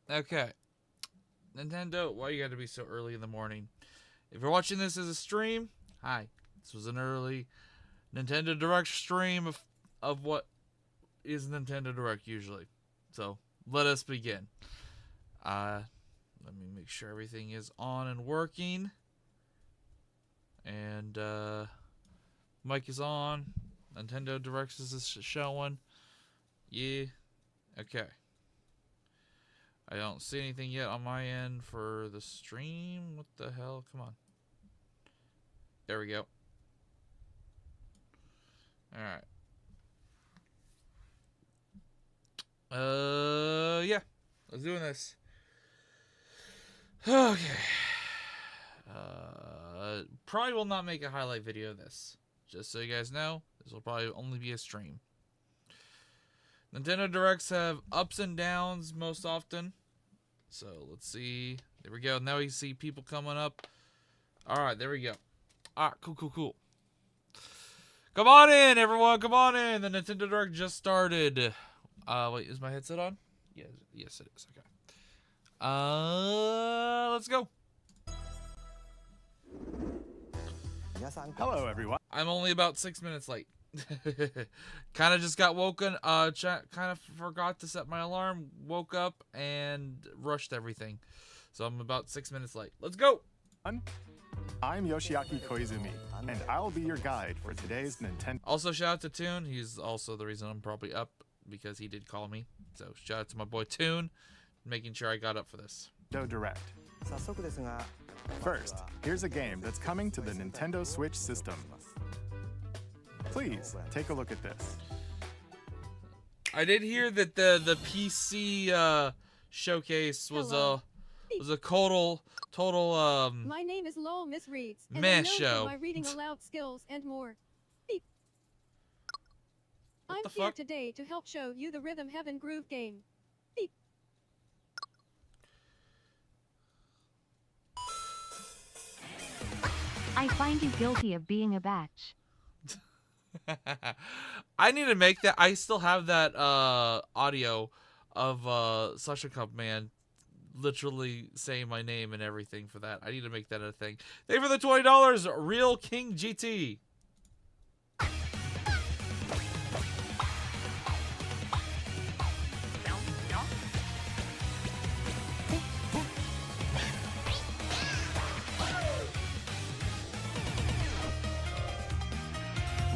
Okay. Nintendo, why you gotta be so early in the morning? If you're watching this as a stream, hi. This was an early Nintendo Direct stream of what is Nintendo Direct usually. So, let us begin. Let me make sure everything is on and working. And, mic is on. Nintendo Direct is showing. Yeah. Okay. I don't see anything yet on my end for the stream. What the hell? Come on. There we go. Alright. Yeah. Let's do this. Okay. Probably will not make a highlight video of this. Just so you guys know, this will probably only be a stream. Nintendo Directs have ups and downs most often. So, let's see. There we go. Now you see people coming up. Alright, there we go. Alright, cool. Come on in, everyone. Come on in. The Nintendo Direct just started. Wait, is my headset on? Yes, it is. Okay. Let's go. Hello, everyone. I'm only about 6 minutes late. Kind of just got woken. Kind of forgot to set my alarm. Woke up and rushed everything. So I'm about 6 minutes late. Let's go. I'm Yoshiaki Koizumi, and I'll be your guide for today's Nintendo. Also, shout out to Toon. He's also the reason I'm probably up because he did call me. So shout out to my boy Toon, making sure I got up for this. Direct. First, here's a game that's coming to the Nintendo Switch system. Please take a look at this. I did hear that the PC showcase was a total My name is Lowell Miss Reeds, and meh I'm known show. for my reading aloud skills and more. Beep. What I'm the here fuck? today to help show you the Rhythm Heaven Groove game. Beep. I find you guilty of being a batch. I need to make that. I still have that audio of Suction Cup Man literally saying my name and everything for that. I need to make that a thing. Thank you for the $20, Real King GT.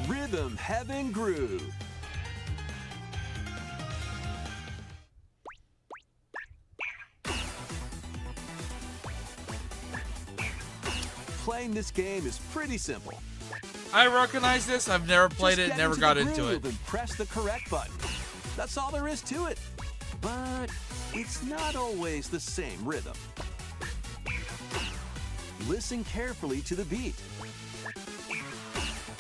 Rhythm Heaven Groove. Playing this game is pretty simple. I recognize this. I've never played Just it. get Never into got the into it. groove and press the correct button. That's all there is to it. But it's not always the same rhythm. Listen carefully to the beat.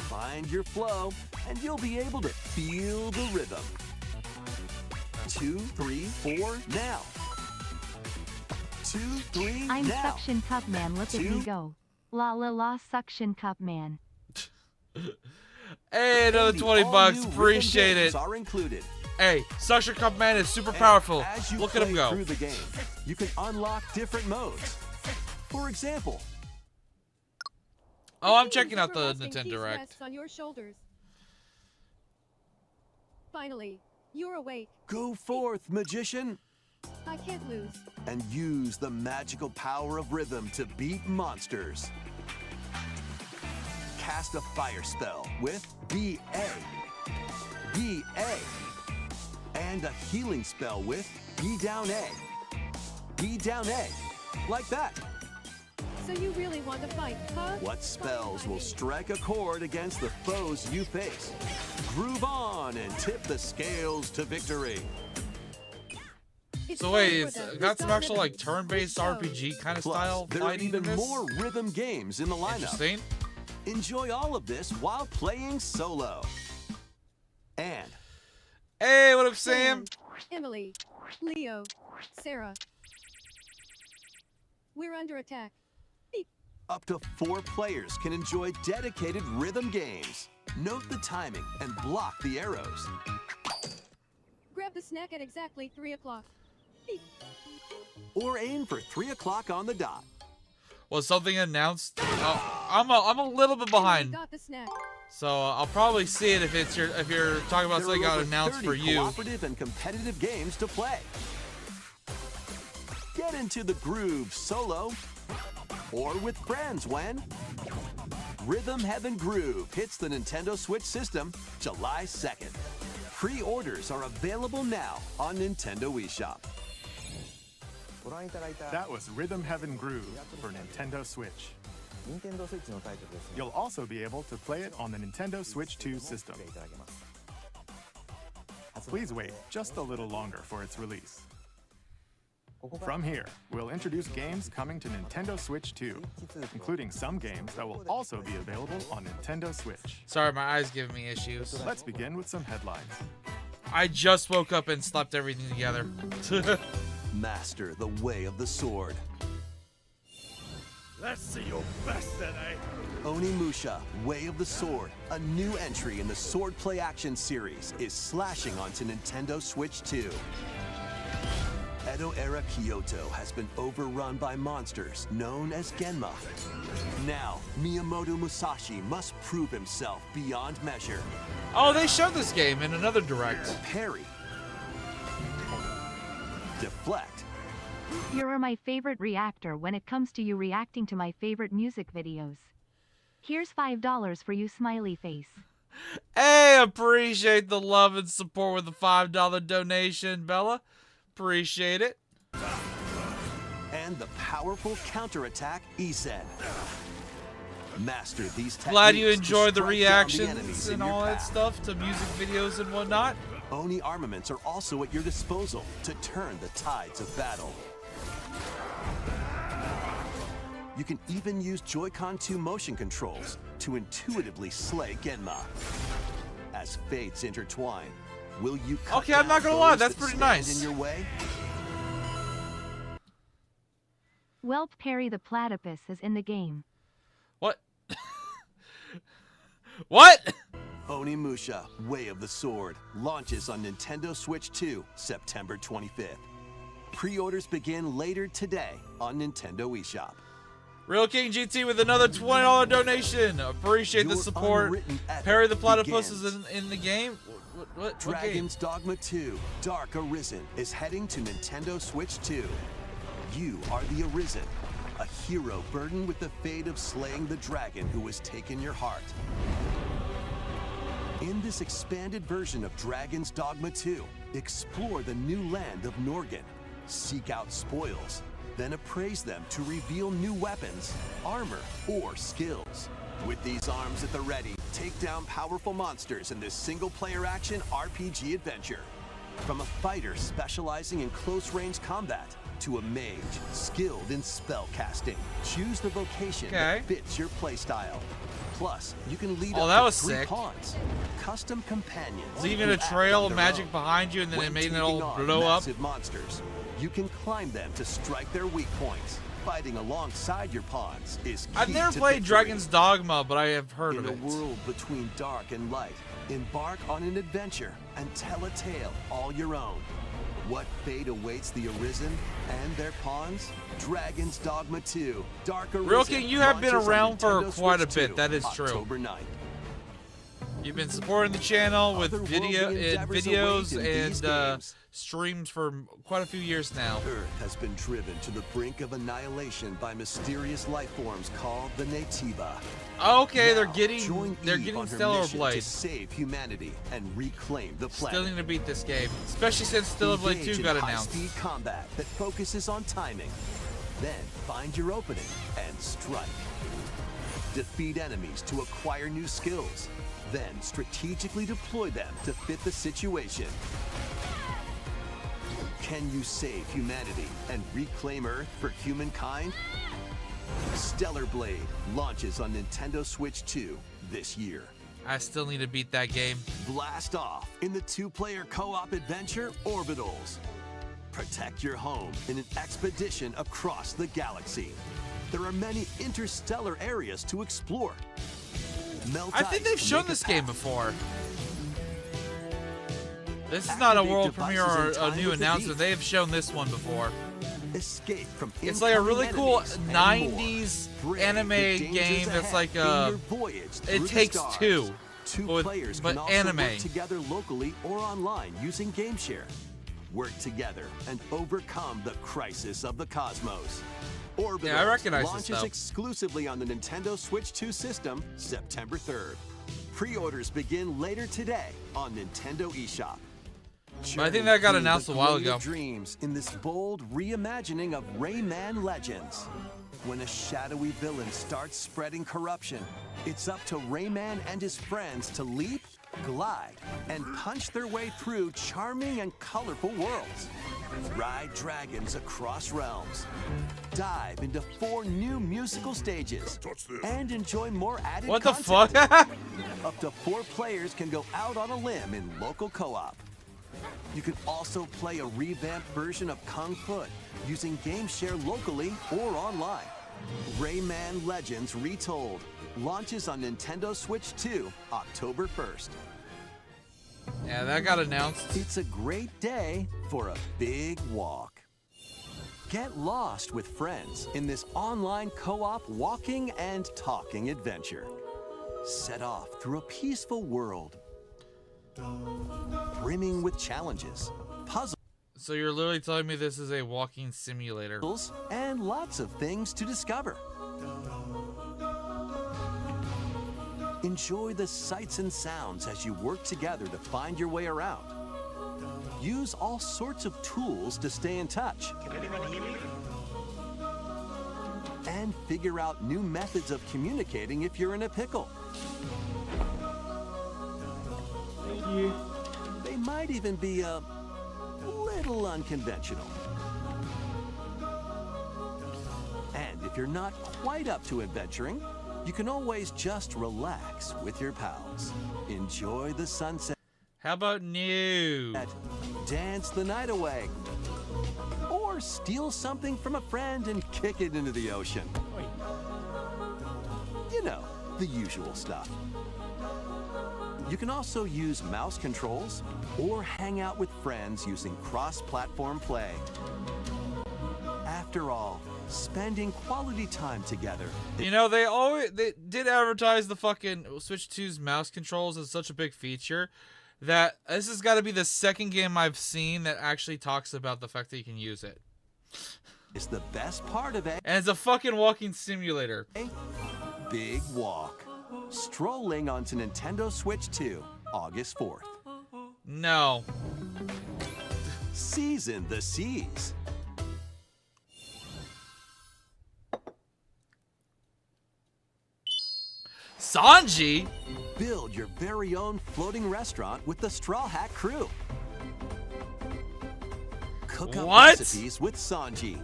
Find your flow, and you'll be able to feel the rhythm. 2, 3, 4, now. 2, 3, I'm now. Suction Cup Man, look at me go. La la la Suction Cup Man. Hey, another And the 20 bucks. all-new rhythm Appreciate games it. Are included. Hey, Suction Cup Man is super And powerful. as you Look at him play go. through the game, you can unlock different modes. For example, Oh, I'm The checking out the everlasting Nintendo peace Direct. rests on your shoulders. Finally, you're awake. go forth, magician, I can't lose. and use the magical power of rhythm to beat monsters. Cast a fire spell with BA, BA, and a healing spell with B down A, B down A, like that. So you really want to fight, huh? What spells will strike a chord against the foes you face? Groove on and tip the scales to victory. It's So time wait, for it's the got some Rhythm actual like Heaven turn-based show. RPG kind of Plus, style there are fighting even in this. more rhythm games in the lineup. Interesting. Enjoy all of this while playing solo. And Hey, what up, Sam? Emily, Leo, Sarah. We're under attack. up to 4 players can enjoy dedicated rhythm games. Note the timing and block the arrows. Grab the snack at exactly 3 o'clock. Beep. Or aim for 3 o'clock on the dot. Was something announced? Oh, I'm a little bit behind, Got the snack. so I'll probably see it if you're talking about There something are got over announced 30 for you. cooperative and competitive games to play. Get into the groove solo or with friends when Rhythm Heaven Groove hits the Nintendo Switch system July 2nd. Pre-orders are available now on Nintendo eShop. That was Rhythm Heaven Groove for Nintendo Switch. You'll also be able to play it on the Nintendo Switch 2 system. Please wait just a little longer for its release. From here, we'll introduce games coming to Nintendo Switch 2, including some games that will also be available on Nintendo Switch. Sorry, my eyes giving me issues. Let's begin with some headlines. I just woke up and slept everything together. Master the way of the sword. Let's see your best today. Onimusha, Way of the Sword, a new entry in the Sword Play Action series, is slashing onto Nintendo Switch 2. Edo-era Kyoto has been overrun by monsters known as Genma. Now, Miyamoto Musashi must prove himself beyond measure. Oh, they showed this game in another direct. Parry. Deflect. You're my favorite reactor when it comes to you reacting to my favorite music videos. Here's $5 for you, smiley face. Hey, appreciate the love and support with the $5 donation, Bella. Appreciate it. And the powerful counterattack, Isen. Master these techniques. Glad you to enjoyed the strike down reactions enemies in and your all that path. stuff to music videos and whatnot. Oni armaments are also at your disposal to turn the tides of battle. You can even use Joy-Con 2 motion controls to intuitively slay Genma. As fates intertwine, will you cut Okay, I'm not down gonna lie, those that's that pretty stand nice. in your way? Welp Perry the Platypus is in the game. What? What? Onimusha, Way of the Sword, launches on Nintendo Switch 2, September 25th. Pre-orders begin later today on Nintendo eShop. Real King GT with another $20 donation. Appreciate the Your support. unwritten epic Perry the Platypus begins. is in the game. What game? Dragon's Dogma 2, Dark Arisen, is heading to Nintendo Switch 2. You are the Arisen, a hero burdened with the fate of slaying the dragon who has taken your heart. In this expanded version of Dragon's Dogma 2, explore the new land of Norgan, seek out spoils, then appraise them to reveal new weapons, armor, or skills. With these arms at the ready, take down powerful monsters in this single-player action RPG adventure. From a fighter specializing in close-range combat to a mage skilled in spell casting, choose the vocation that fits your playstyle. Plus, you can lead Oh, up that to was 3 sick. pawns, custom companions, Leaving who a act trail on of their magic own. behind you and then When it made it taking all on blow up. massive monsters, you can climb them to strike their weak points. Fighting alongside your pawns is key I've never to played victory. Dragon's Dogma, but I have heard In of a it. world between dark and light, embark on an adventure and tell a tale all your own. What fate awaits the Arisen and their pawns? Dragon's Dogma 2, Dark Arisen. Real King, you have been launches on around for Nintendo quite a Switch bit. 2, That is true. October 9th. You've been supporting the channel with Otherworldly endeavors videos await in these and games. streams for quite a few years now. Earth has been driven to the brink of annihilation by mysterious life forms called the Nativa. Okay, they're Now, getting join Eve on her Stellar mission to Blade. save humanity and reclaim the planet. Still need to beat this game, especially since Stellar Blade Engage 2 in got announced. high-speed combat that focuses on timing. Then find your opening and strike. Defeat enemies to acquire new skills. Then strategically deploy them to fit the situation. Can you save humanity and reclaim Earth for humankind? Stellar Blade launches on Nintendo Switch 2 this year. I still need to beat that game. Blast off in the 2-player co-op adventure Orbitals. Protect your home in an expedition across the galaxy. There are many interstellar areas to explore. Melt I think ice they've to shown make a this game path. before. This is not a Activate world premiere or devices in a time new with the announcement. D. They have shown this one before. Escape from It's like a really incoming cool enemies and more. 90s Brave anime the dangers game that's ahead like in your voyage through It the Takes stars. Two. Two but- players but can also anime. work together locally or online using GameShare. Work together and overcome the crisis of the cosmos. Orbitals Yeah, I recognize this launches stuff. exclusively on the Nintendo Switch 2 system September 3rd. Pre-orders begin later today on Nintendo eShop. But I think that got Journey announced through a the while great ago. of dreams in this bold reimagining of Rayman Legends. When a shadowy villain starts spreading corruption, it's up to Rayman and his friends to leap, glide, and punch their way through charming and colorful worlds. Ride dragons across realms. Dive into 4 new musical stages. And enjoy more added What the content. fuck? Up to 4 players can go out on a limb in local co-op. You can also play a revamped version of Kung Fu using GameShare locally or online. Rayman Legends Retold launches on Nintendo Switch 2 October 1st. Yeah, that got announced. It's a great day for a big walk. Get lost with friends in this online co-op walking and talking adventure. Set off through a peaceful world, brimming with challenges, puzzles, So you're literally telling me this is a walking simulator. and lots of things to discover. Enjoy the sights and sounds as you work together to find your way around. Use all sorts of tools to stay in touch. And figure out new methods of communicating if you're in a pickle. They might even be a little unconventional. And if you're not quite up to adventuring, you can always just relax with your pals. Enjoy the sunset, How about new? dance the night away, or steal something from a friend and kick it into the ocean. You know, the usual stuff. You can also use mouse controls or hang out with friends using cross-platform play. After all, spending quality time together You know, they did advertise the fucking Switch 2's mouse controls as such a big feature that this has got to be the second game I've seen that actually talks about the fact that you can use it. is the best part of a And it's a fucking walking simulator. big walk. Strolling onto Nintendo Switch 2, August 4th. No. Season the seas. Sanji? Build your very own floating restaurant with the Straw Hat crew. Cook up What? recipes with Sanji.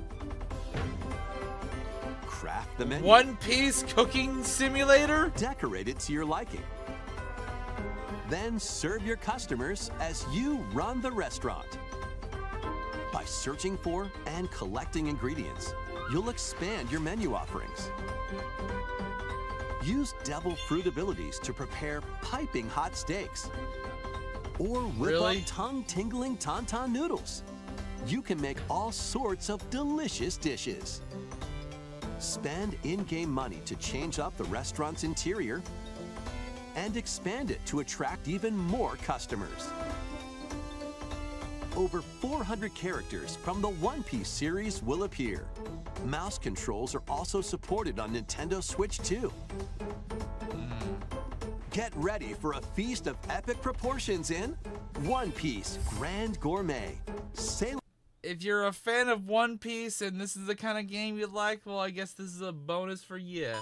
Craft the menu. One Piece cooking simulator? Decorate it to your liking. Then serve your customers as you run the restaurant. By searching for and collecting ingredients, you'll expand your menu offerings. Use devil fruit abilities to prepare piping hot steaks. Or whip Really? up tongue-tingling tauntaun noodles. You can make all sorts of delicious dishes. Spend in-game money to change up the restaurant's interior and expand it to attract even more customers. Over 400 characters from the One Piece series will appear. Mouse controls are also supported on Nintendo Switch 2. Get ready for a feast of epic proportions in One Piece Grand Gourmet. Sail If you're a fan of One Piece and this is the kind of game you like, well, I guess this is a bonus for you.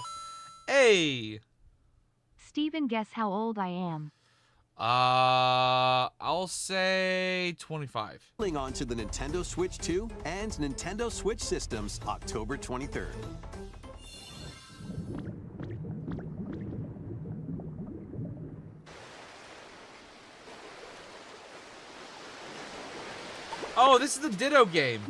Hey! Steven, guess how old I am. I'll say 25. onto the Nintendo Switch 2 and Nintendo Switch systems October 23rd. Oh, this is the Ditto game.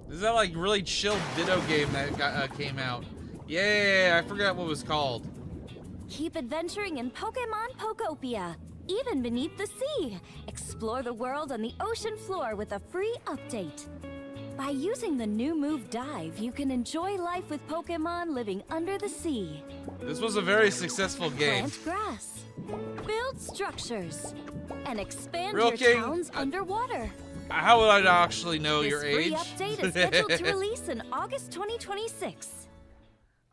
This is that like really chill Ditto game that came out. Yeah, I forgot what it was called. Keep adventuring in Pokemon Pokopia, even beneath the sea. Explore the world on the ocean floor with a free update. By using the new move Dive, you can enjoy life with Pokemon living under the sea. This was a very successful game. Plant grass, build structures, and expand Real your King, towns underwater. How would I actually know This your free age? update is scheduled to release in August 2026.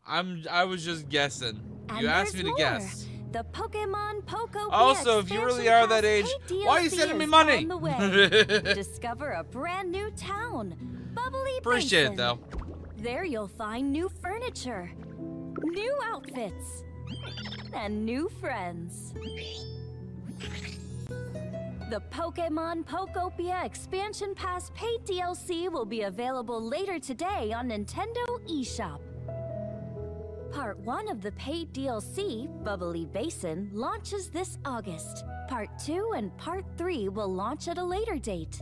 I was just guessing. And You asked me there's to more. guess. The Pokemon Pokopia Also, if you really are that age, expansion why are you pass sending me DLC money? is on the way. Discover a brand new town, Bubbly Appreciate it Basin. though. There you'll find new furniture, new outfits, and new friends. The Pokemon Pokopia Expansion Pass paid DLC will be available later today on Nintendo eShop. Part 1 of the paid DLC, Bubbly Basin, launches this August. Part 2 and Part 3 will launch at a later date.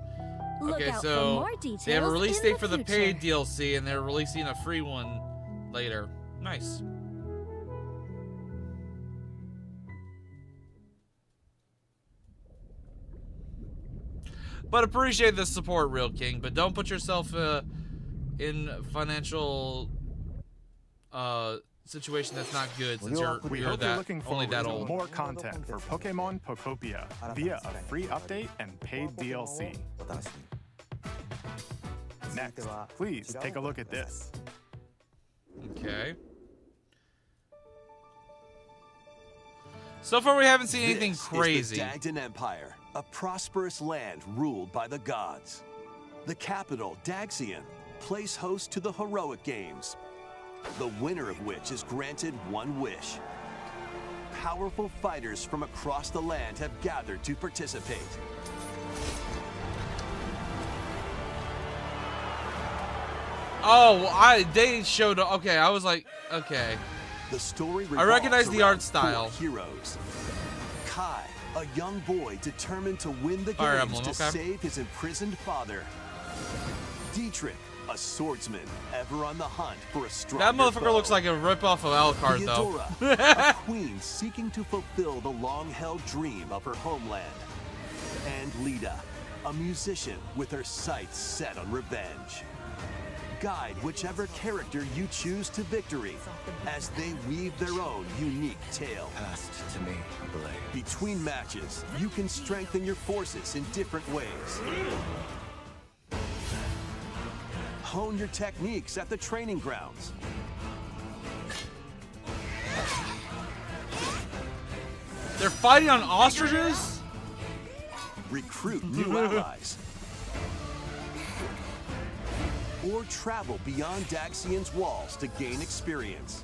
Look Okay, out for so more details they have a release in date the for the future. paid DLC, and they're releasing a free one later. Nice. But appreciate the support, Real King. But don't put yourself in financial situation that's not good since We you're hope you're that looking only forward that to old. more content for Pokemon Pokopia via a free update and paid DLC. Next, please take a look at this. Okay. So far, we haven't seen anything This crazy. is the Dagdan Empire, a prosperous land ruled by the gods. The capital, Daxian, plays host to the heroic games, the winner of which is granted one wish. Powerful fighters from across the land have gathered to participate. Oh, they showed. Okay, I was like, okay. The story I recognize revolves the art around style. 4 heroes. Kai, a young boy determined to win the Fire games Emblem, to okay. save his imprisoned father. Dietrich, a swordsman ever on the hunt for a stronger That motherfucker foe. looks like a ripoff of Alucard, though. Theodora, a queen seeking to fulfill the long-held dream of her homeland. And Lita, a musician with her sights set on revenge. Guide whichever character you choose to victory as they weave their own unique tale. Passed to me, Blade. Between matches, you can strengthen your forces in different ways. Hone your techniques at the training grounds. They're fighting on ostriches? Recruit new allies. Or travel beyond Daxian's walls to gain experience.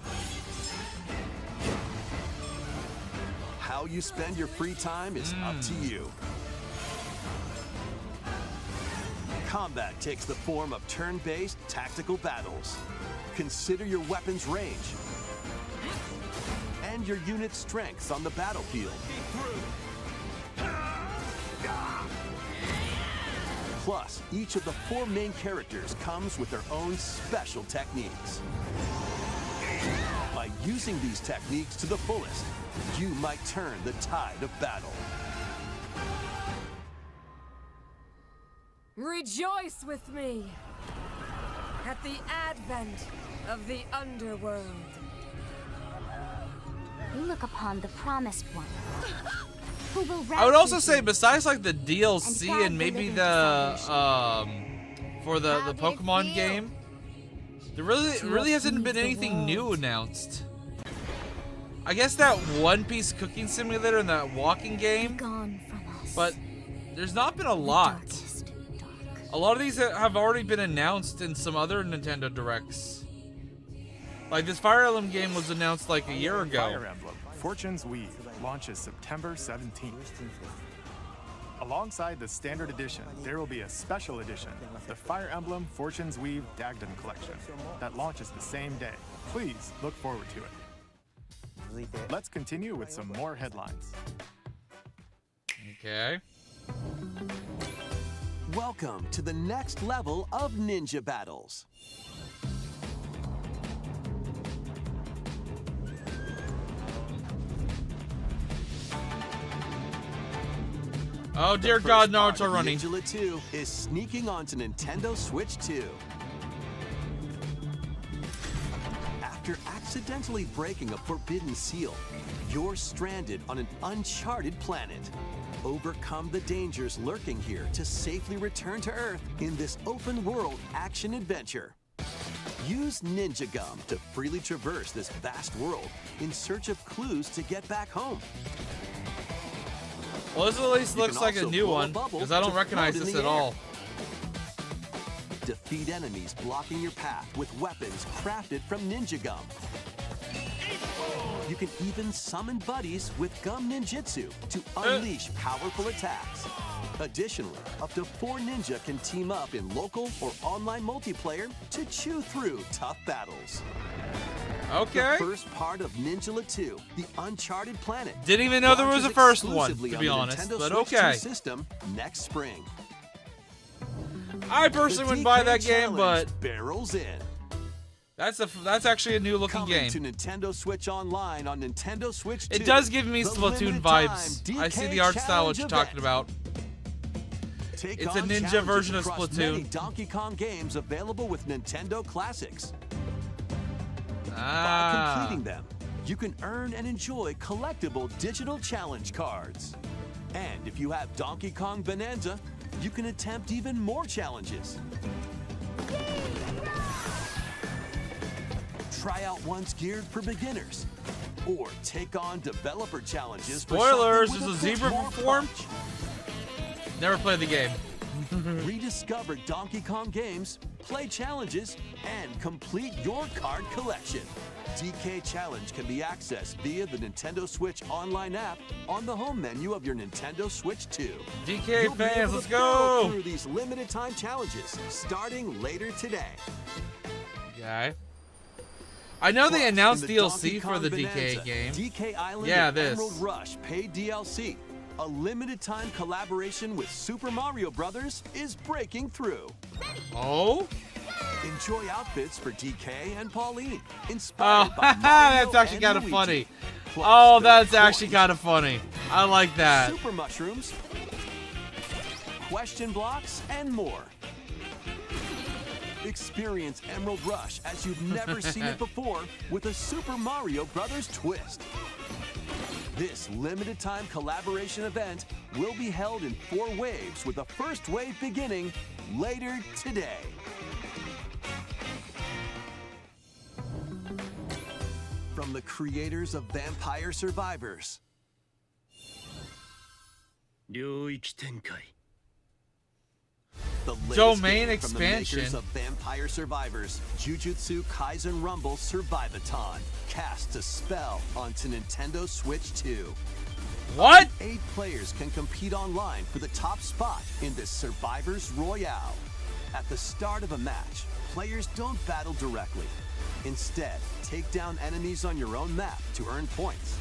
How you spend your free time is up to you. Combat takes the form of turn-based tactical battles. Consider your weapon's range and your unit's strengths on the battlefield. Plus, each of the 4 main characters comes with their own special techniques. By using these techniques to the fullest, you might turn the tide of battle. Rejoice with me at the advent of the underworld. We look upon the promised one. Who will I would also rescue say, you. besides like the DLC guide and the maybe living for the How do you Pokemon feel? game, there really hasn't been anything new announced. I guess that One Piece cooking simulator and that walking game, Gone from us. but there's not been a lot. Darkest dark. A lot of these have already been announced in some other Nintendo Directs. Like this Fire Emblem game was announced like a year ago. Fire Emblem Fortune's Weave launches September 17th. Alongside the standard edition, there will be a special edition, the Fire Emblem Fortune's Weave Dagdan Collection, that launches the same day. Please look forward to it. Let's continue with some more headlines. Okay. Welcome to the next level of ninja battles. Oh The dear first God, part Naruto of running. Ninja 2 is sneaking onto Nintendo Switch 2. After accidentally breaking a forbidden seal, you're stranded on an uncharted planet. Overcome the dangers lurking here to safely return to Earth in this open-world action-adventure. Use Ninja Gum to freely traverse this vast world in search of clues to get back home. Well, this at least You looks can like a also new blow a one, bubble because I don't to recognize float in this the at air. all. Defeat enemies blocking your path with weapons crafted from Ninja Gum. You can even summon buddies with Gum Ninjutsu to unleash powerful attacks. Additionally, up to 4 ninja can team up in local or online multiplayer to chew through tough battles. Okay. The first part of Ninja 2, the Uncharted Planet. Didn't even know there was a launches first one, exclusively to on be the honest, Nintendo but Switch 2 okay. system next spring. I personally wouldn't buy DK that game, Challenge but barrels in. that's actually a new looking Coming game. to Nintendo Switch Online on Nintendo Switch 2. It does give me the Splatoon limited vibes. time I see DK the art style what you're Challenge talking about. Take It's a on ninja challenges version of across Splatoon. many Donkey Kong games available with Nintendo Classics. By Ah. completing them, you can earn and enjoy collectible digital challenge cards. And if you have Donkey Kong Bonanza, you can attempt even more challenges. Try out ones geared for beginners, or take on developer challenges. Spoilers, for something is with a bit zebra more form? punch. Never played the game. Rediscover Donkey Kong games, play challenges, and complete your card collection. DK Challenge can be accessed via the Nintendo Switch Online app on the home menu of your Nintendo Switch 2. DK You'll be fans, able let's to barrel go! through these limited time challenges starting later today. Okay. I know they Plus, announced in the DLC Donkey for Kong the Bonanza, DK game. DK Island Yeah, and this. Emerald Rush paid DLC. A limited time collaboration with Super Mario Brothers is breaking through. Oh? Enjoy outfits for DK and Pauline, Oh, inspired by Mario that's actually and kind of Luigi. funny. Plus, Oh, there are that's actually coins, kind of funny. I like that. super mushrooms, question blocks, and more. Experience Emerald Rush as you've never seen it before with a Super Mario Brothers twist. This limited time collaboration event will be held in 4 waves with the first wave beginning later today. From the creators of Vampire Survivors. The latest Domain game from the makers expansion. of Vampire Survivors, Jujutsu Kaisen Rumble Survivathon, cast a spell onto Nintendo Switch 2. What? 8 players can compete online for the top spot in this Survivors Royale. At the start of a match, players don't battle directly. Instead, take down enemies on your own map to earn points.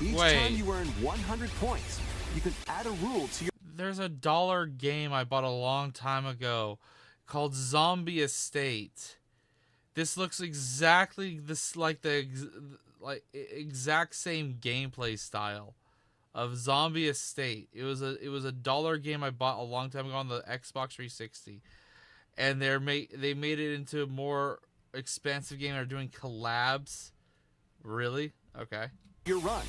Each Wait. time you earn 100 points, you can add a rule to your There's a $1 game I bought a long time ago called Zombie Estate. This looks exactly like the exact same gameplay style of Zombie Estate. It was a $1 game I bought a long time ago on the Xbox 360, and they made it into a more expansive game. They're doing collabs. Really? Okay. your run,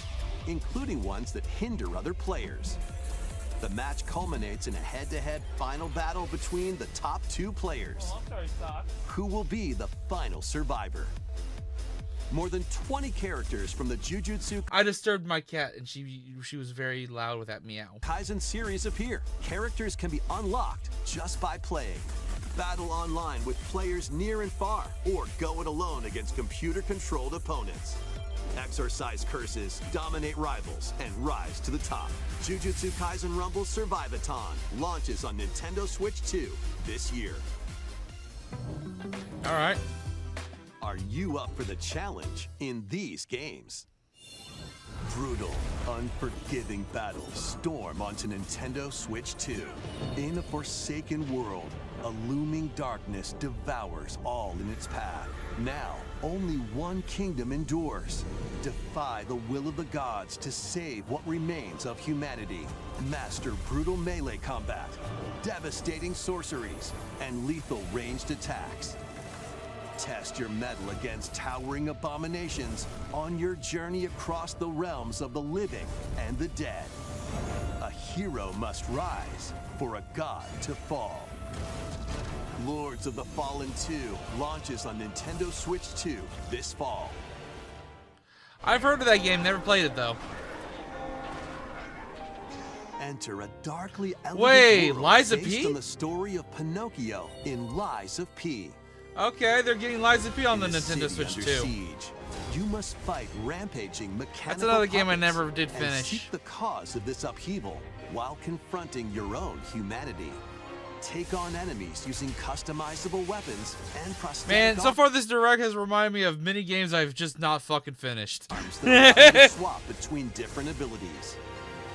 including ones that hinder other players. The match culminates in a head-to-head final battle between the top 2 players. Who will be the final survivor? More than 20 characters from the Jujutsu I disturbed my cat, and she was very loud with that meow. Kaisen series appear. Characters can be unlocked just by playing. Battle online with players near and far, or go it alone against computer-controlled opponents. Exorcise curses, dominate rivals, and rise to the top. Jujutsu Kaisen Rumble Survivathon launches on Nintendo Switch 2 this year. All right. Are you up for the challenge in these games? Brutal, unforgiving battles storm onto Nintendo Switch 2. In a forsaken world, a looming darkness devours all in its path. Now, only one kingdom endures. Defy the will of the gods to save what remains of humanity. Master brutal melee combat, devastating sorceries, and lethal ranged attacks. Test your mettle against towering abominations on your journey across the realms of the living and the dead. A hero must rise for a god to fall. Lords of the Fallen 2 launches on Nintendo Switch 2 this fall. I've heard of that game, never played it though. Enter a darkly elegant Wait, world Lies of based P? on the story of Pinocchio in Lies of P. Okay, they're getting Lies of P on the In a Nintendo city Switch under 2. siege, you must fight rampaging mechanical That's another game I puppets never did and finish. seek the cause of this upheaval while confronting your own humanity. Take on enemies using customizable weapons and prosthetic Man, so armor. far this direct has reminded me of many games I've just not fucking finished. that allow you to swap between different abilities.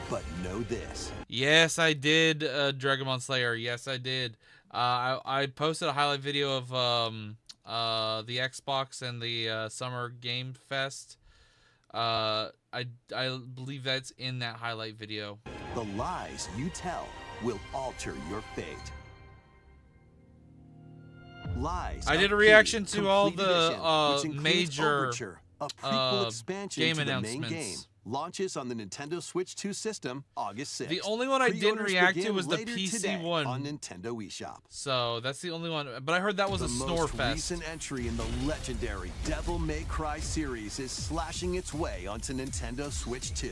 But know this. Yes, I did, Dragonmon Slayer. Yes, I did. I posted a highlight video of the Xbox and the Summer Game Fest. I believe that's in that highlight video. The lies you tell will alter your fate. Lies I did a of reaction P, to all Complete the Edition, which includes major Overture, a prequel expansion game to the main announcements. game. Launches on the Nintendo Switch 2 system August 6th. The only one I didn't Pre-orders react to begin was the later PC today one. on Nintendo eShop. So that's the only one. But I heard that was The a snore most fest. recent entry in the legendary Devil May Cry series is slashing its way onto Nintendo Switch 2.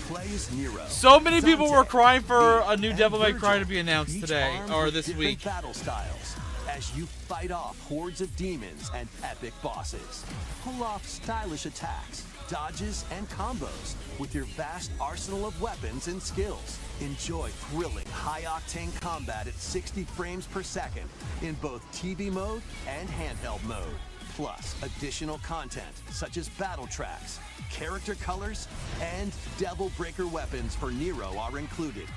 Play as Nero. So many people were Dante, crying for Lee, a new and Devil May Virgil, Cry to be announced each today armed or with this different week. battle styles as you fight off hordes of demons and epic bosses. Pull off stylish attacks, dodges, and combos with your vast arsenal of weapons and skills. Enjoy thrilling, high-octane combat at 60 frames per second in both TV mode and handheld mode. Plus, additional content such as battle tracks, character colors, and Devil Breaker weapons for Nero are included.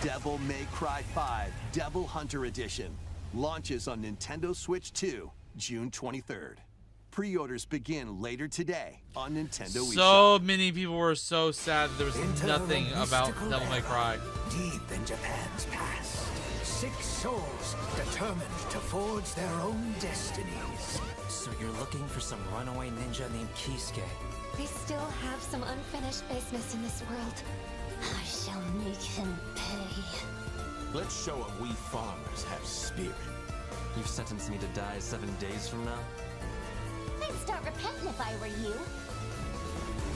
Devil May Cry 5 Devil Hunter Edition launches on Nintendo Switch 2 June 23rd. Pre-orders begin later today on Nintendo eShop. So many people were so sad that there was Into nothing the about mystical Devil May era, Cry. Deep in Japan's past, 6 souls determined to forge their own destinies. So you're looking for some runaway ninja named Kisuke. We still have some unfinished business in this world. I shall make him pay. Let's show him we farmers have spirit. You've sentenced me to die 7 days from now? I'd start repenting if I were you.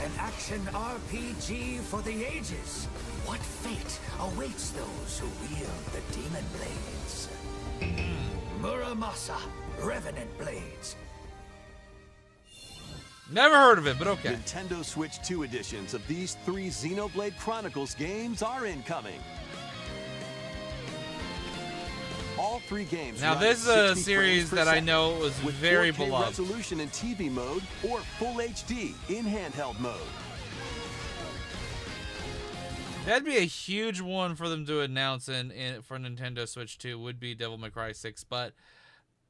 An action RPG for the ages. What fate awaits those who wield the demon blades? Muramasa, Revenant Blades. Never heard of it, but okay. Nintendo Switch 2 editions of these 3 Xenoblade Chronicles games are incoming. All 3 games Now run this is at a 60 series frames per that I second, know was with very 4K beloved. resolution in TV mode or Full HD in handheld mode. That'd be a huge one for them to announce for Nintendo Switch 2 would be Devil May Cry 6, but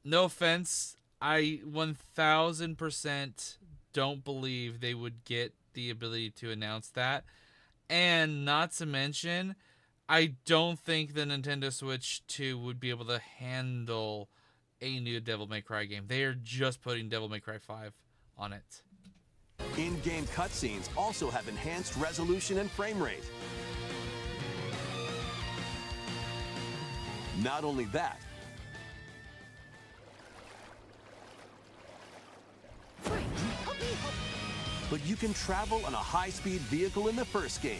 no offense, I 1000% don't believe they would get the ability to announce that. And not to mention, I don't think the Nintendo Switch 2 would be able to handle a new Devil May Cry game. They are just putting Devil May Cry 5 on it. In-game cutscenes also have enhanced resolution and frame rate. Not only that, but you can travel on a high-speed vehicle in the first game.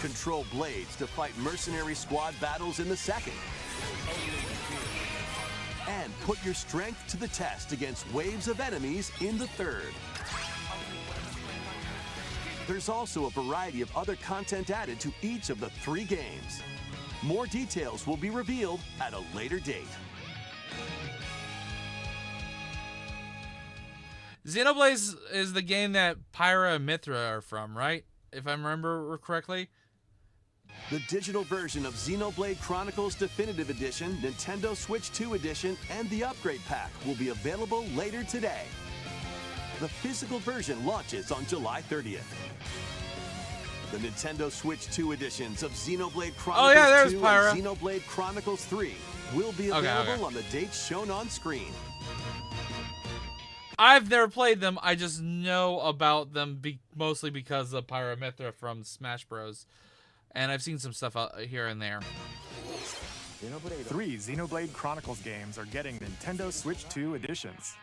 Control blades to fight mercenary squad battles in the second. And put your strength to the test against waves of enemies in the third. There's also a variety of other content added to each of the 3 games. More details will be revealed at a later date. Xenoblade is the game that Pyra and Mithra are from, right? If I remember correctly. The digital version of Xenoblade Chronicles Definitive Edition, Nintendo Switch 2 Edition, and the Upgrade Pack will be available later today. The physical version launches on July 30th. The Nintendo Switch 2 editions of Xenoblade Chronicles 2 Pyra. and Xenoblade Chronicles 3 will be available on the dates shown on screen. I've never played them. I just know about them mostly because of Pyramithra from Smash Bros. And I've seen some stuff out here and there. 3 Xenoblade Chronicles games are getting Nintendo Switch 2 editions.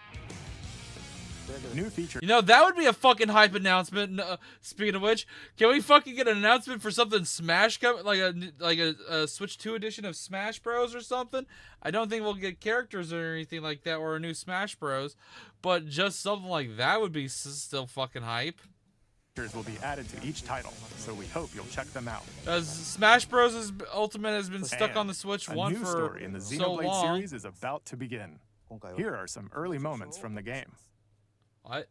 New feature. You know, that would be a fucking hype announcement. Speaking of which, can we fucking get an announcement for something Smash coming, like a Switch 2 edition of Smash Bros or something? I don't think we'll get characters or anything like that or a new Smash Bros, but just something like that would be still fucking hype. Will be added to each title, so we hope you'll check them out. Smash Bros. Ultimate has been stuck on the Switch One for story in the so Xenoblade long. series is about to begin. Here are some early moments from the game. What?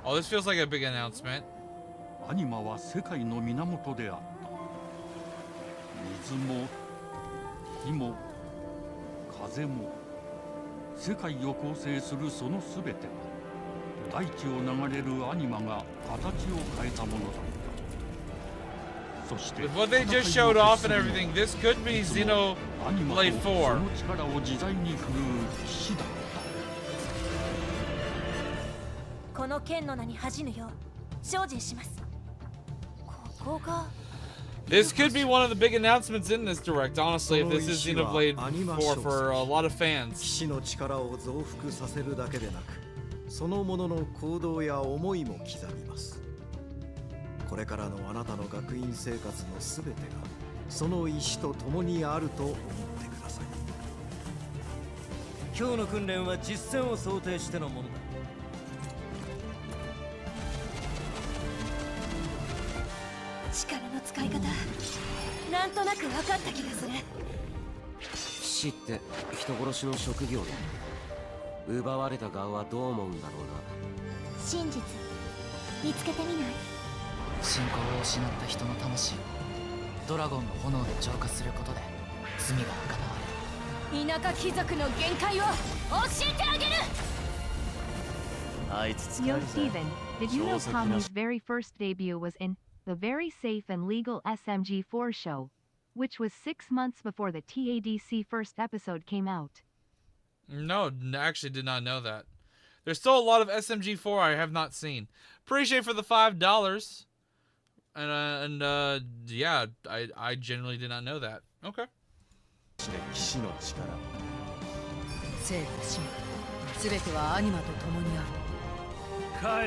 Oh, this feels like a big announcement. アニマは世界の源であった。水も火も風も世界を構成するそのすべてが大地を流れるアニマが形を変えたものだった。そして With what they just showed off and everything, this could be Xenoblade 4. その力を自在に振るう騎士だった。この剣の名に恥じぬよう精進します。ここが This could be one of the big announcements in this direct, honestly, if this is Xenoblade 4 for a lot of fans. 騎士の力を増幅させるだけでなく、そのものの行動や思いも刻みます。これからのあなたの学院生活のすべてがその意志と共にあると思ってください。今日の訓練は実践を想定してのものだ。力の使い方、なんとなく分かった気がする。死って人殺しの職業だ。奪われた側はどう思うんだろうな。真実見つけてみない？信仰を失った人の魂をドラゴンの炎で浄化することで罪が贖われる。田舎貴族の限界を教えてあげる。あいつ疲 Yo, れた。 Steven, did you know Tommy's very first debut was in the very safe and legal SMG4 show, which was 6 months before the TADC first episode came out? No, actually did not know that. There's still a lot of SMG4 I have not seen. Appreciate for the $5. And yeah, I generally did not know that. Okay. 騎士の力。生と死も全てはアニマと共にあ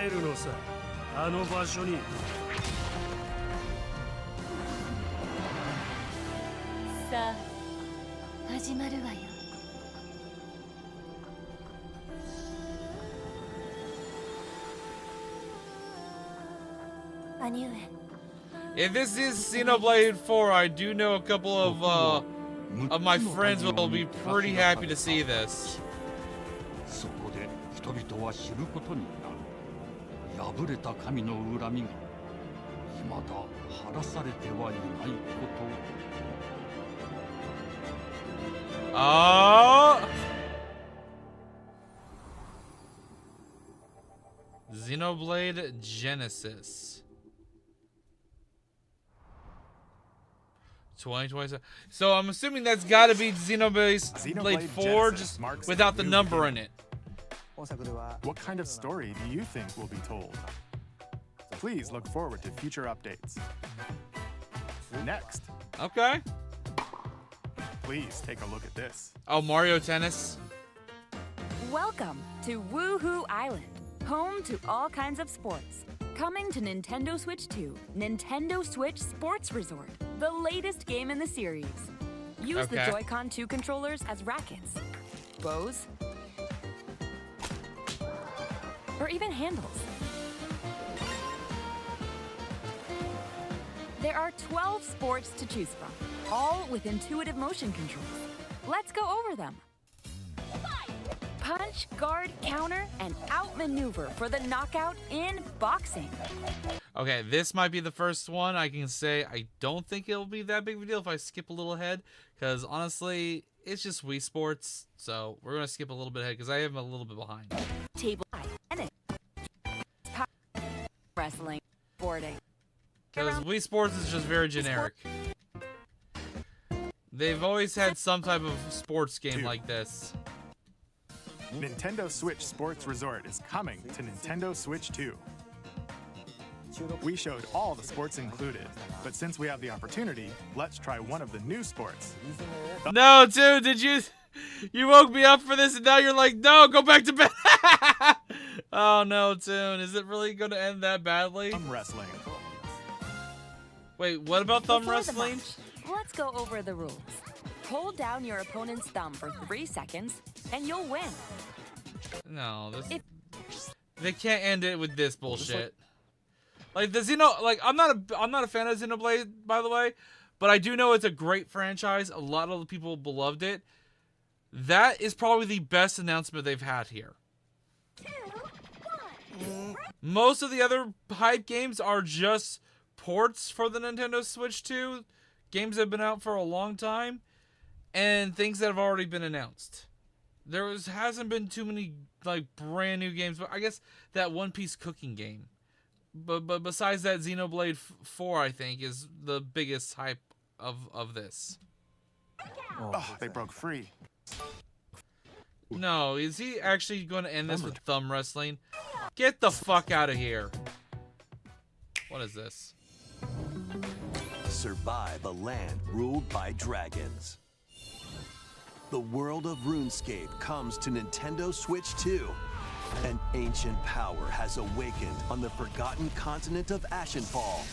る。帰るのさ、あの場所に。さあ、始まるわよ。兄上。If this is Xenoblade 4, I do know a couple of my friends will be pretty happy to see this. そこで人々は知ることになる。破れた神の恨みが未だ晴らされてはいないこと。Xenoblade Genesis 2027. So I'm assuming that's got to be Xenoblade 4, just without the number in it. What kind of story do you think will be told? Please look forward to future updates. Next. Okay. Please take a look at this. Oh, Mario Tennis. Welcome to Woohoo Island, home to all kinds of sports. Coming to Nintendo Switch 2, Nintendo Switch Sports Resort, the latest game in the series. Use the Joy-Con 2 controllers as rackets, bows, or even handles. There are 12 sports to choose from, all with intuitive motion controls. Let's go over them. Punch, guard, counter, and outmaneuver for the knockout in boxing. Okay, this might be the first one I can say I don't think it'll be that big of a deal if I skip a little ahead, because honestly, it's just Wii Sports, so we're gonna skip a little bit ahead because I am a little bit behind. Table tennis, wrestling, boarding. Because Wii Sports is just very generic. They've always had some type of sports game like this. Nintendo Switch Sports Resort is coming to Nintendo Switch 2. We showed all the sports included, but since we have the opportunity, let's try one of the new sports. No, dude, did you woke me up for this and now you're like, no, go back to bed. Oh no, Toon, is it really going to end that badly? Thumb wrestling. Wait, what about thumb Before the wrestling? match, let's go over the rules. Hold down your opponent's thumb for 3 seconds, and you'll win. No, they can't end it with this bullshit. Like the Xeno, like I'm not a fan of Xenoblade, by the way, but I do know it's a great franchise. A lot of people beloved it. That is probably the best announcement they've had here. Most of the other hype games are just ports for the Nintendo Switch 2. Games that have been out for a long time, and things that have already been announced. Hasn't been too many like brand new games, but I guess that One Piece cooking game. But besides that, Xenoblade 4 I think is the biggest hype of this. Oh, they broke free. No, is he actually going to end this with thumb wrestling? Get the fuck out of here. What is this? Survive a land ruled by dragons. The world of RuneScape comes to Nintendo Switch 2. An ancient power has awakened on the forgotten continent of Ashenfall.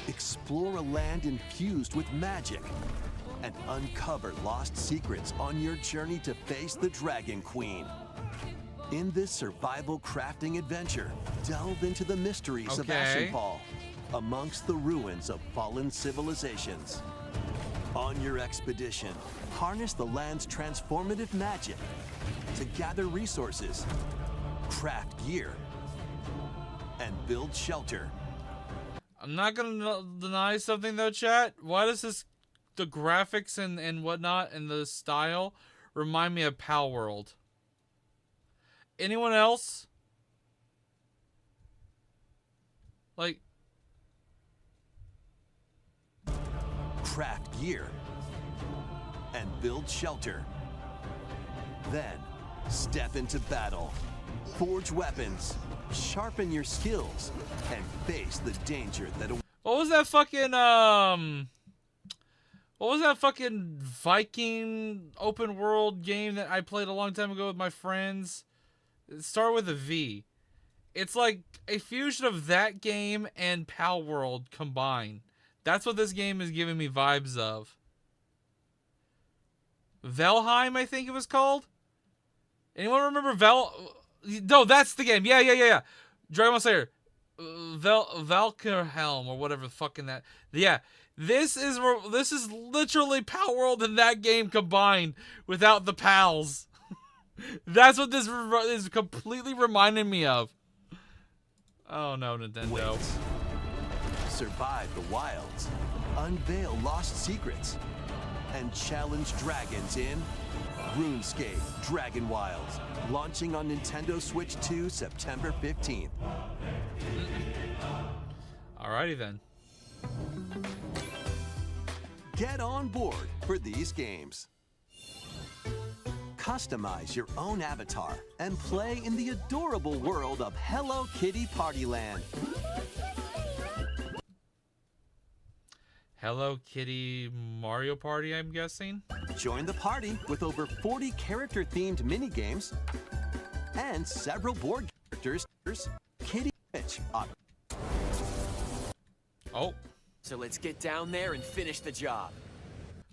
Explore a land infused with magic and uncover lost secrets on your journey to face the Dragon Queen. In this survival crafting adventure, delve into the mysteries of Ashenfall, amongst the ruins of fallen civilizations. On your expedition, harness the land's transformative magic to gather resources, craft gear, and build shelter. I'm not gonna deny something though, chat. Why does the graphics and whatnot and the style remind me of Pal World? Anyone else? Like, craft gear, and build shelter. Then, step into battle, forge weapons, sharpen your skills, and face the danger that awaits. what was that fucking Viking open world game that I played a long time ago with my friends? It started with a V. It's like a fusion of that game and Pal World combined. That's what this game is giving me vibes of. Valheim, I think it was called. Anyone remember No, that's the game. Yeah. Dragon Ball Slayer. Valkyhelm or whatever the fucking that. Yeah. This is literally Pal World and that game combined without the pals. That's what this is completely reminding me of. Oh no, Nintendo. Wait. Survive the wilds, unveil lost secrets, and challenge dragons in RuneScape Dragon Wilds, launching on Nintendo Switch 2 September 15th. Alrighty then. Get on board for these games. Customize your own avatar and play in the adorable world of Hello Kitty Partyland. Hello Kitty Mario Party, I'm guessing? Join the party with over 40 character-themed minigames and several board characters. Kitty Rich. Oh. So let's get down there and finish the job.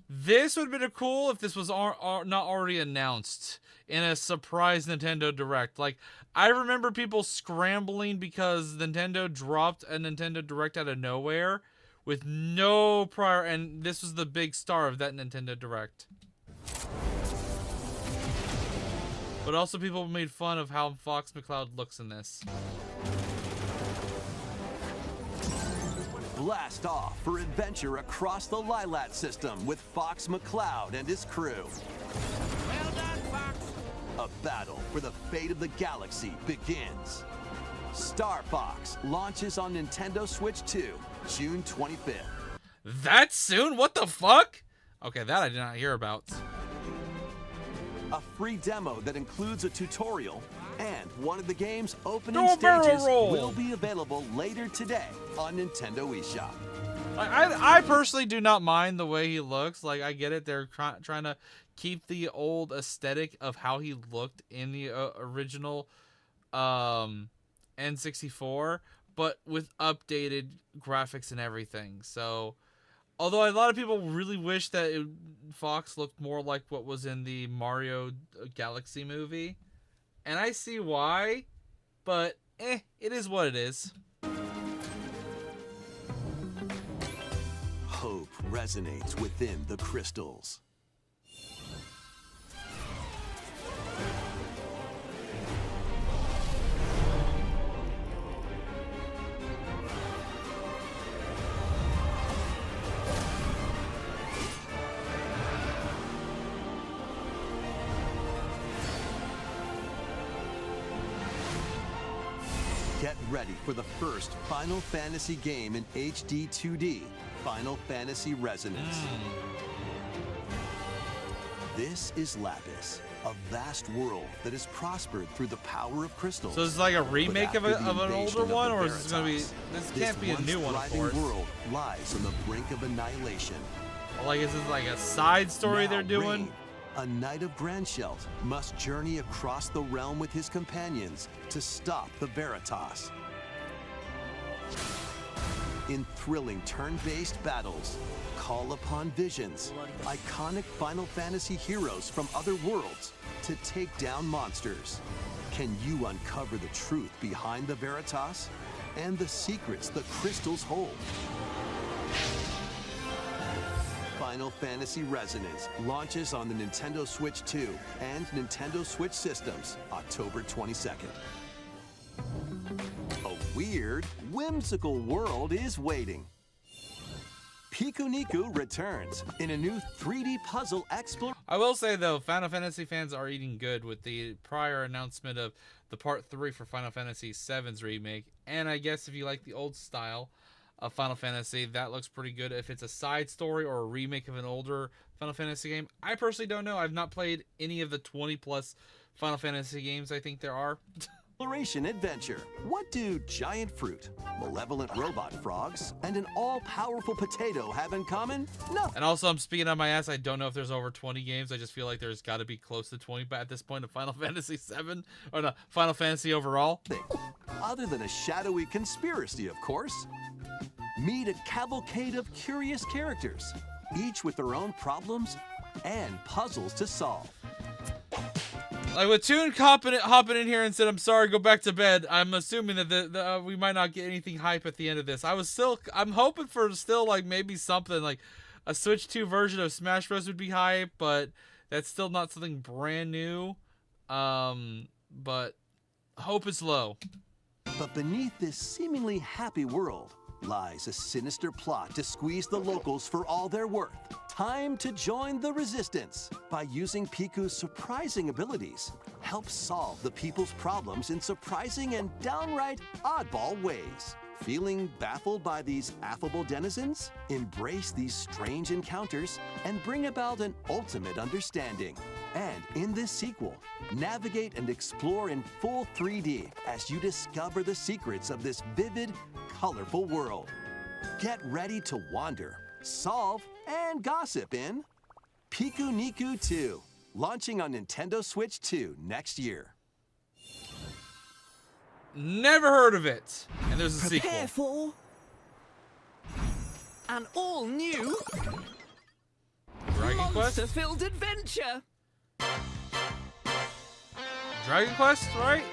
This would have been cool if this was not already announced in a surprise Nintendo Direct. Like, I remember people scrambling because Nintendo dropped a Nintendo Direct out of nowhere with no prior, and this was the big star of that Nintendo Direct. But also people made fun of how Fox McCloud looks in this. Blast off for adventure across the Lilat system with Fox McCloud and his crew. Well done, Fox. A battle for the fate of the galaxy begins. Star Fox launches on Nintendo Switch 2, June 25th. That soon? What the fuck? Okay, that I did not hear about. A free demo that includes a tutorial and one of the game's opening No barrel stages roll. will be available later today on Nintendo eShop. I personally do not mind the way he looks. Like, I get it. They're trying to keep the old aesthetic of how he looked in the original N64, but with updated graphics and everything. So, although a lot of people really wish that Fox looked more like what was in the Mario Galaxy movie, and I see why, but it is what it is. Hope resonates within the crystals. Get ready for the first Final Fantasy game in HD 2D, Final Fantasy Resonance. This is Lapis, a vast world that has prospered through the power of crystals. So this is like a remake But of, after the an older invasion of one, the or is this going to be... Veritas, This can't be a new one, of once course. thriving world lies on the brink of annihilation. Like, is this like a side story Now they're doing? Rain, a knight of Grandshelt, must journey across the realm with his companions to stop the Veritas. In thrilling turn-based battles, call upon visions, iconic Final Fantasy heroes from other worlds to take down monsters. Can you uncover the truth behind the Veritas and the secrets the crystals hold? Final Fantasy Resonance launches on the Nintendo Switch 2 and Nintendo Switch systems October 22nd. A weird, whimsical world is waiting. Pikuniku returns in a new 3D puzzle exploration. I will say, though, Final Fantasy fans are eating good with the prior announcement of the Part 3 for Final Fantasy VII's remake. And I guess if you like the old style of Final Fantasy, that looks pretty good. If it's a side story or a remake of an older Final Fantasy game, I personally don't know. I've not played any of the 20-plus Final Fantasy games I think there are. Exploration adventure. What do giant fruit, malevolent robot frogs, and an all-powerful potato have in common? Nothing. And also, I'm speaking on my ass. I don't know if there's over 20 games. I just feel like there's got to be close to 20 at this point of Final Fantasy VII, or no, Final Fantasy overall. Other than a shadowy conspiracy, of course. Meet a cavalcade of curious characters, each with their own problems and puzzles to solve. Like with Toon hopping in here and said, "I'm sorry, go back to bed." I'm assuming that we might not get anything hype at the end of this. I'm hoping for still like maybe something like a Switch 2 version of Smash Bros would be hype, but that's still not something brand new. But hope is low. But beneath this seemingly happy world lies a sinister plot to squeeze the locals for all they're worth. Time to join the resistance. By using Piku's surprising abilities, help solve the people's problems in surprising and downright oddball ways. Feeling baffled by these affable denizens? Embrace these strange encounters and bring about an ultimate understanding. And in this sequel, navigate and explore in full 3D as you discover the secrets of this vivid, colorful world. Get ready to wander, solve, and gossip in Pikuniku 2, launching on Nintendo Switch 2 next year. Never heard of it. And there's a Prepare sequel. for an all-new Dragon Quest? monster-filled adventure. Dragon Quest, right?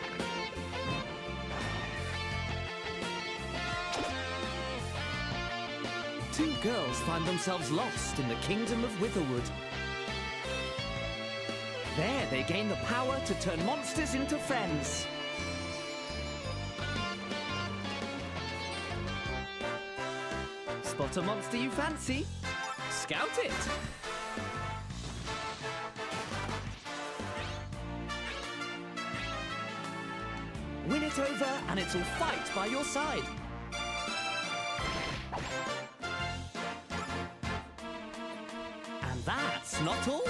Two girls find themselves lost in the kingdom of Witherwood. There they gain the power to turn monsters into friends. Spot a monster you fancy? Scout it! Win it over and it'll fight by your side. And that's not all.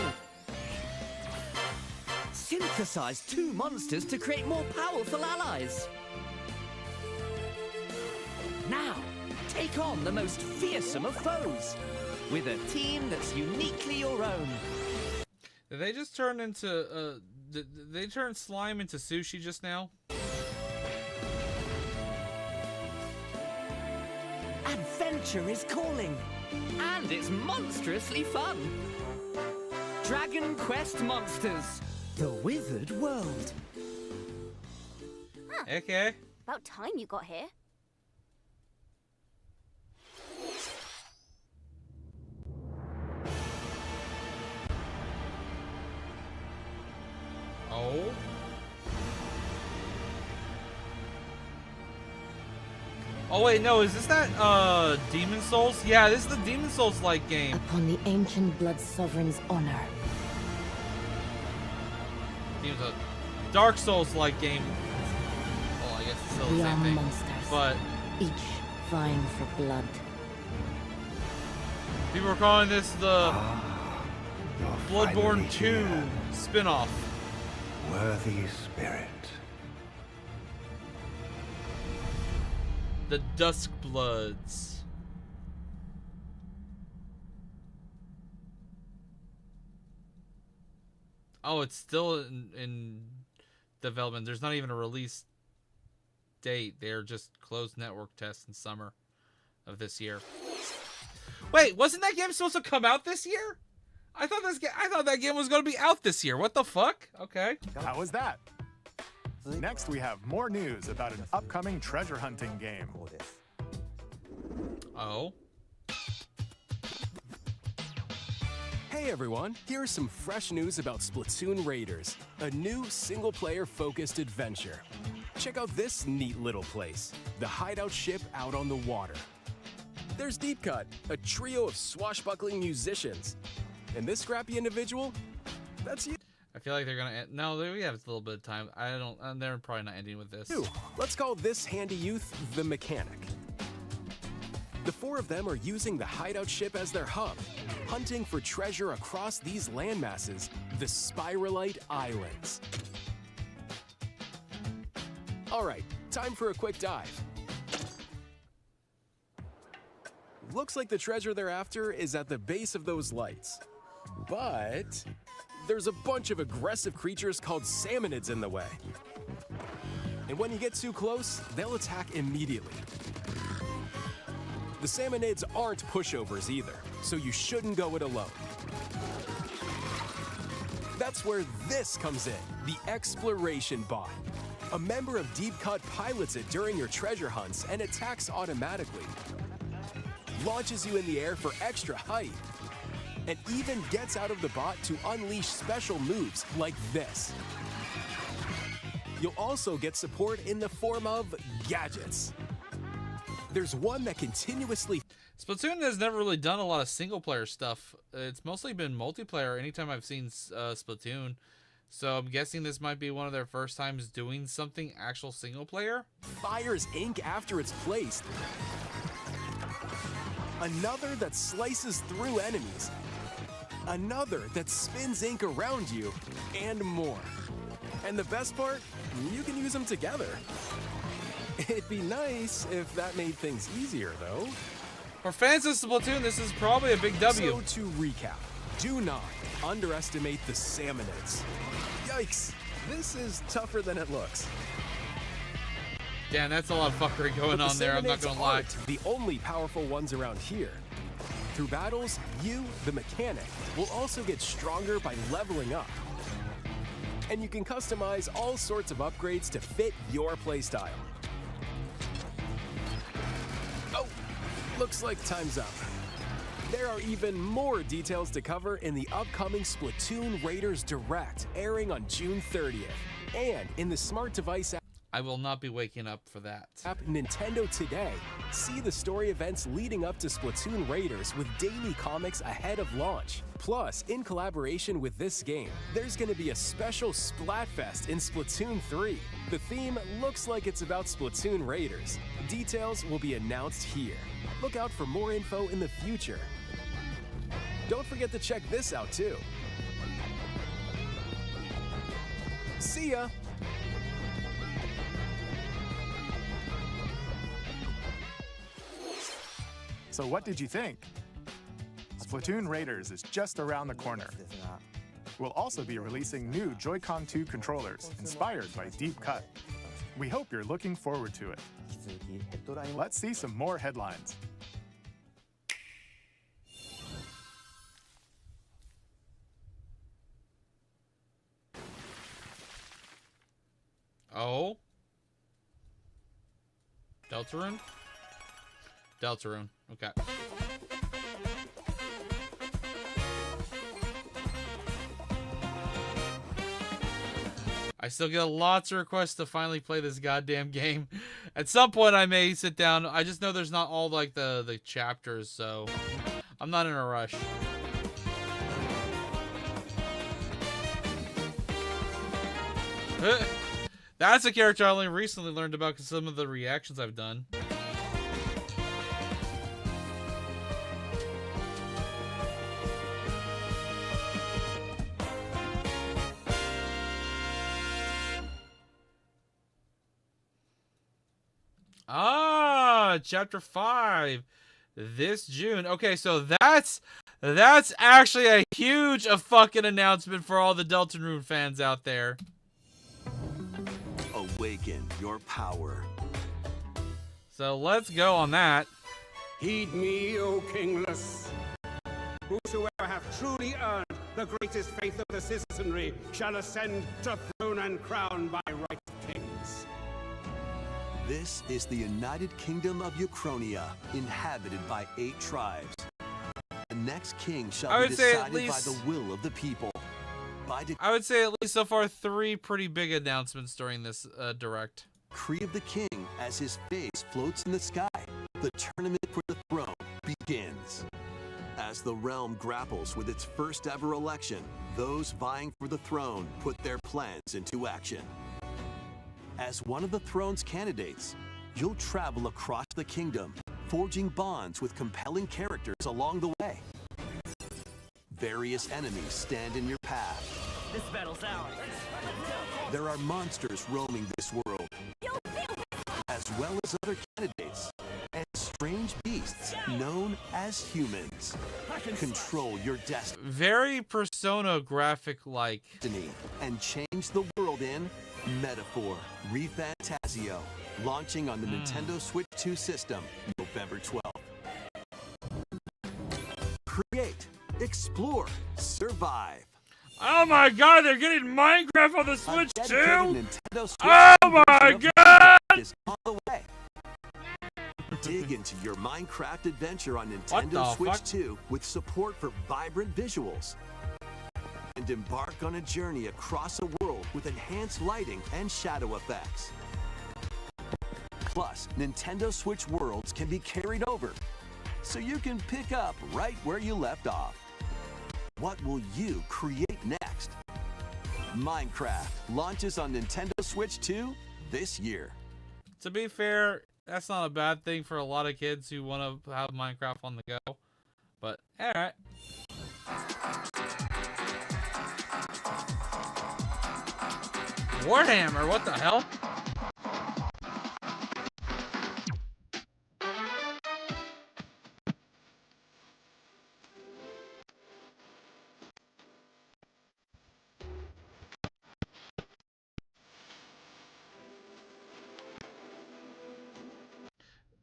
Synthesize 2 monsters to create more powerful allies. Now, take on the most fearsome of foes with a team that's uniquely your own. Did they just turn into did they turn slime into sushi just now? Adventure is calling, and it's monstrously fun. Dragon Quest Monsters, the Withered World. Huh. Okay. About time you got here. Oh. Oh wait, no, is this that Demon Souls? Yeah, this is the Demon Souls like game. Upon the ancient blood sovereign's honor. Seems a Dark Souls like game. Well, I guess it's still the We same are thing. monsters, But each vying for blood. people are calling this the Bloodborne 2 spin-off. Worthy spirit. The Dusk Bloods. Oh, it's still in development. There's not even a release date. They're just closed network tests in summer of this year. Wait, wasn't that game supposed to come out this year? I thought that game was going to be out this year. What the fuck? Okay. How was that? Next, we have more news about an upcoming treasure hunting game. Oh. Hey everyone, here is some fresh news about Splatoon Raiders, a new single-player focused adventure. Check out this neat little place, the hideout ship out on the water. There's Deep Cut, a trio of swashbuckling musicians. And this scrappy individual, that's you. I feel like they're gonna end. No, we have a little bit of time. They're probably not ending with this. Let's call this handy youth the Mechanic. The 4 of them are using the hideout ship as their hub, hunting for treasure across these landmasses, the Spiralite Islands. All right, time for a quick dive. Looks like the treasure they're after is at the base of those lights. But there's a bunch of aggressive creatures called salmonids in the way. And when you get too close, they'll attack immediately. The salmonids aren't pushovers either, so you shouldn't go it alone. That's where this comes in, the Exploration Bot. A member of Deep Cut pilots it during your treasure hunts and attacks automatically. Launches you in the air for extra height. And even gets out of the bot to unleash special moves like this. You'll also get support in the form of gadgets. There's one that continuously... Splatoon has never really done a lot of single-player stuff. It's mostly been multiplayer anytime I've seen Splatoon. So I'm guessing this might be one of their first times doing something actual single-player. Fires ink after it's placed. Another that slices through enemies. Another that spins ink around you, and more. And the best part, you can use them together. It'd be nice if that made things easier, though. For fans of Splatoon, this is probably a big W. So to recap, do not underestimate the salmonids. Yikes, this is tougher than it looks. Damn, that's a lot of fuckery going on there, I'm not gonna lie. The only powerful ones around here. Through battles, you, the Mechanic, will also get stronger by leveling up. And you can customize all sorts of upgrades to fit your playstyle. Oh, looks like time's up. There are even more details to cover in the upcoming Splatoon Raiders Direct, airing on June 30th. And in the smart device app, I will not be waking up for that. Nintendo Today. See the story events leading up to Splatoon Raiders with daily comics ahead of launch. Plus, in collaboration with this game, there's going to be a special Splatfest in Splatoon 3. The theme looks like it's about Splatoon Raiders. Details will be announced here. Look out for more info in the future. Don't forget to check this out too. See ya! So what did you think? Splatoon Raiders is just around the corner. We'll also be releasing new Joy-Con 2 controllers inspired by Deep Cut. We hope you're looking forward to it. Let's see some more headlines. Oh? Deltarune? Deltarune. Okay. I still get lots of requests to finally play this goddamn game. At some point I may sit down. I just know there's not all like the chapters, so I'm not in a rush. That's a character I only recently learned about because some of the reactions I've done. Ah, chapter 5 this June. Okay, so that's actually a huge fucking announcement for all the Deltarune fans out there. Awaken your power. So let's go on that. Heed me, O kingless. Whosoever hath truly earned the greatest faith of the citizenry shall ascend to throne and crown by right of kings. This is the United Kingdom of Uchronia, inhabited by 8 tribes. The next king shall be decided by the will of the people. I would say at least so far 3 pretty big announcements during this direct. Decree of the king as his face floats in the sky. The tournament for the throne begins. As the realm grapples with its first ever election, those vying for the throne put their plans into action. As one of the throne's candidates, you'll travel across the kingdom, forging bonds with compelling characters along the way. Various enemies stand in your path. This battle's ours. There are monsters roaming this world, as well as other candidates, and strange beasts known as humans. Control your destiny. Very Persona graphic-like. And change the world in Metaphor ReFantasio, launching on the Nintendo Switch 2 system November 12th. Create, explore, survive. Oh my god, they're getting Minecraft on the Switch too? Nintendo Switch oh my god! Is on the way. Dig into your Minecraft adventure on Nintendo Switch 2 with support for vibrant visuals. And embark on a journey across a world with enhanced lighting and shadow effects. Plus, Nintendo Switch worlds can be carried over, so you can pick up right where you left off. What will you create next? Minecraft launches on Nintendo Switch 2 this year. To be fair, that's not a bad thing for a lot of kids who want to have Minecraft on the go. But, alright. Warhammer, what the hell?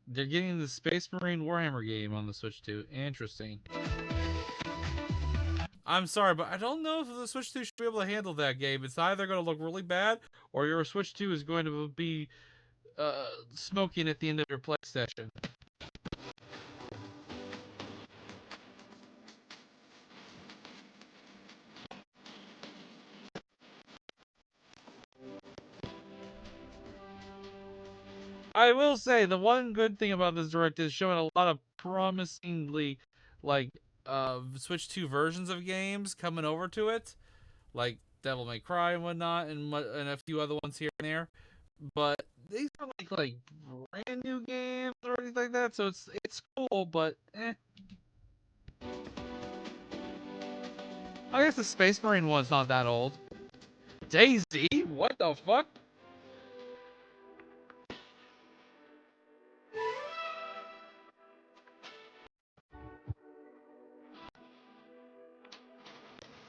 They're getting the Space Marine Warhammer game on the Switch 2. Interesting. I'm sorry, but I don't know if the Switch 2 should be able to handle that game. It's either going to look really bad, or your Switch 2 is going to be smoking at the end of your play session. I will say the one good thing about this direct is showing a lot of promisingly, like, Switch 2 versions of games coming over to it, like Devil May Cry and whatnot, and a few other ones here and there. But these are like brand new games or anything like that, so it's cool, but eh. I guess the Space Marine one's not that old. Daisy? What the fuck?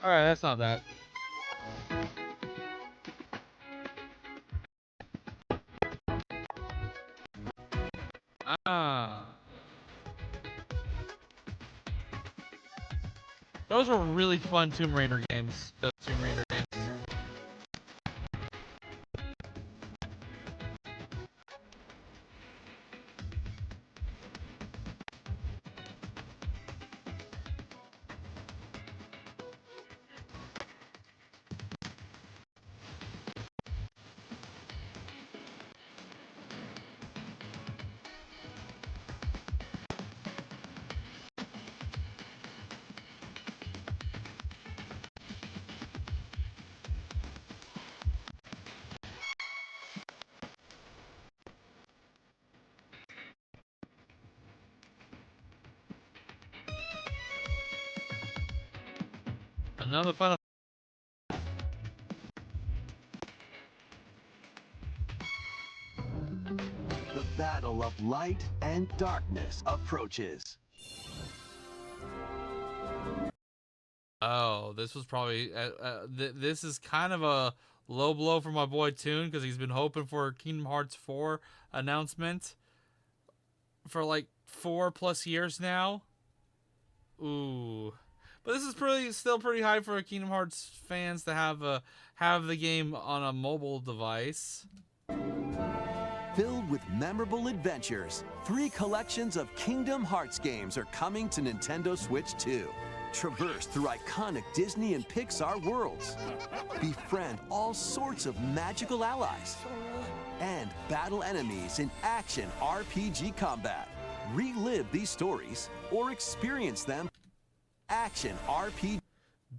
Alright, that's not that. Ah. Those were really fun Tomb Raider games. Those Tomb Raider games. Another Final. The battle of light and darkness approaches. Oh, this was probably this is kind of a low blow for my boy Toon because he's been hoping for a Kingdom Hearts 4 announcement for like 4+ years now. Ooh, but this is still pretty high for Kingdom Hearts fans to have the game on a mobile device. Filled with memorable adventures, 3 collections of Kingdom Hearts games are coming to Nintendo Switch 2. Traverse through iconic Disney and Pixar worlds. Befriend all sorts of magical allies. And battle enemies in action RPG combat. Relive these stories or experience them. Action RPG.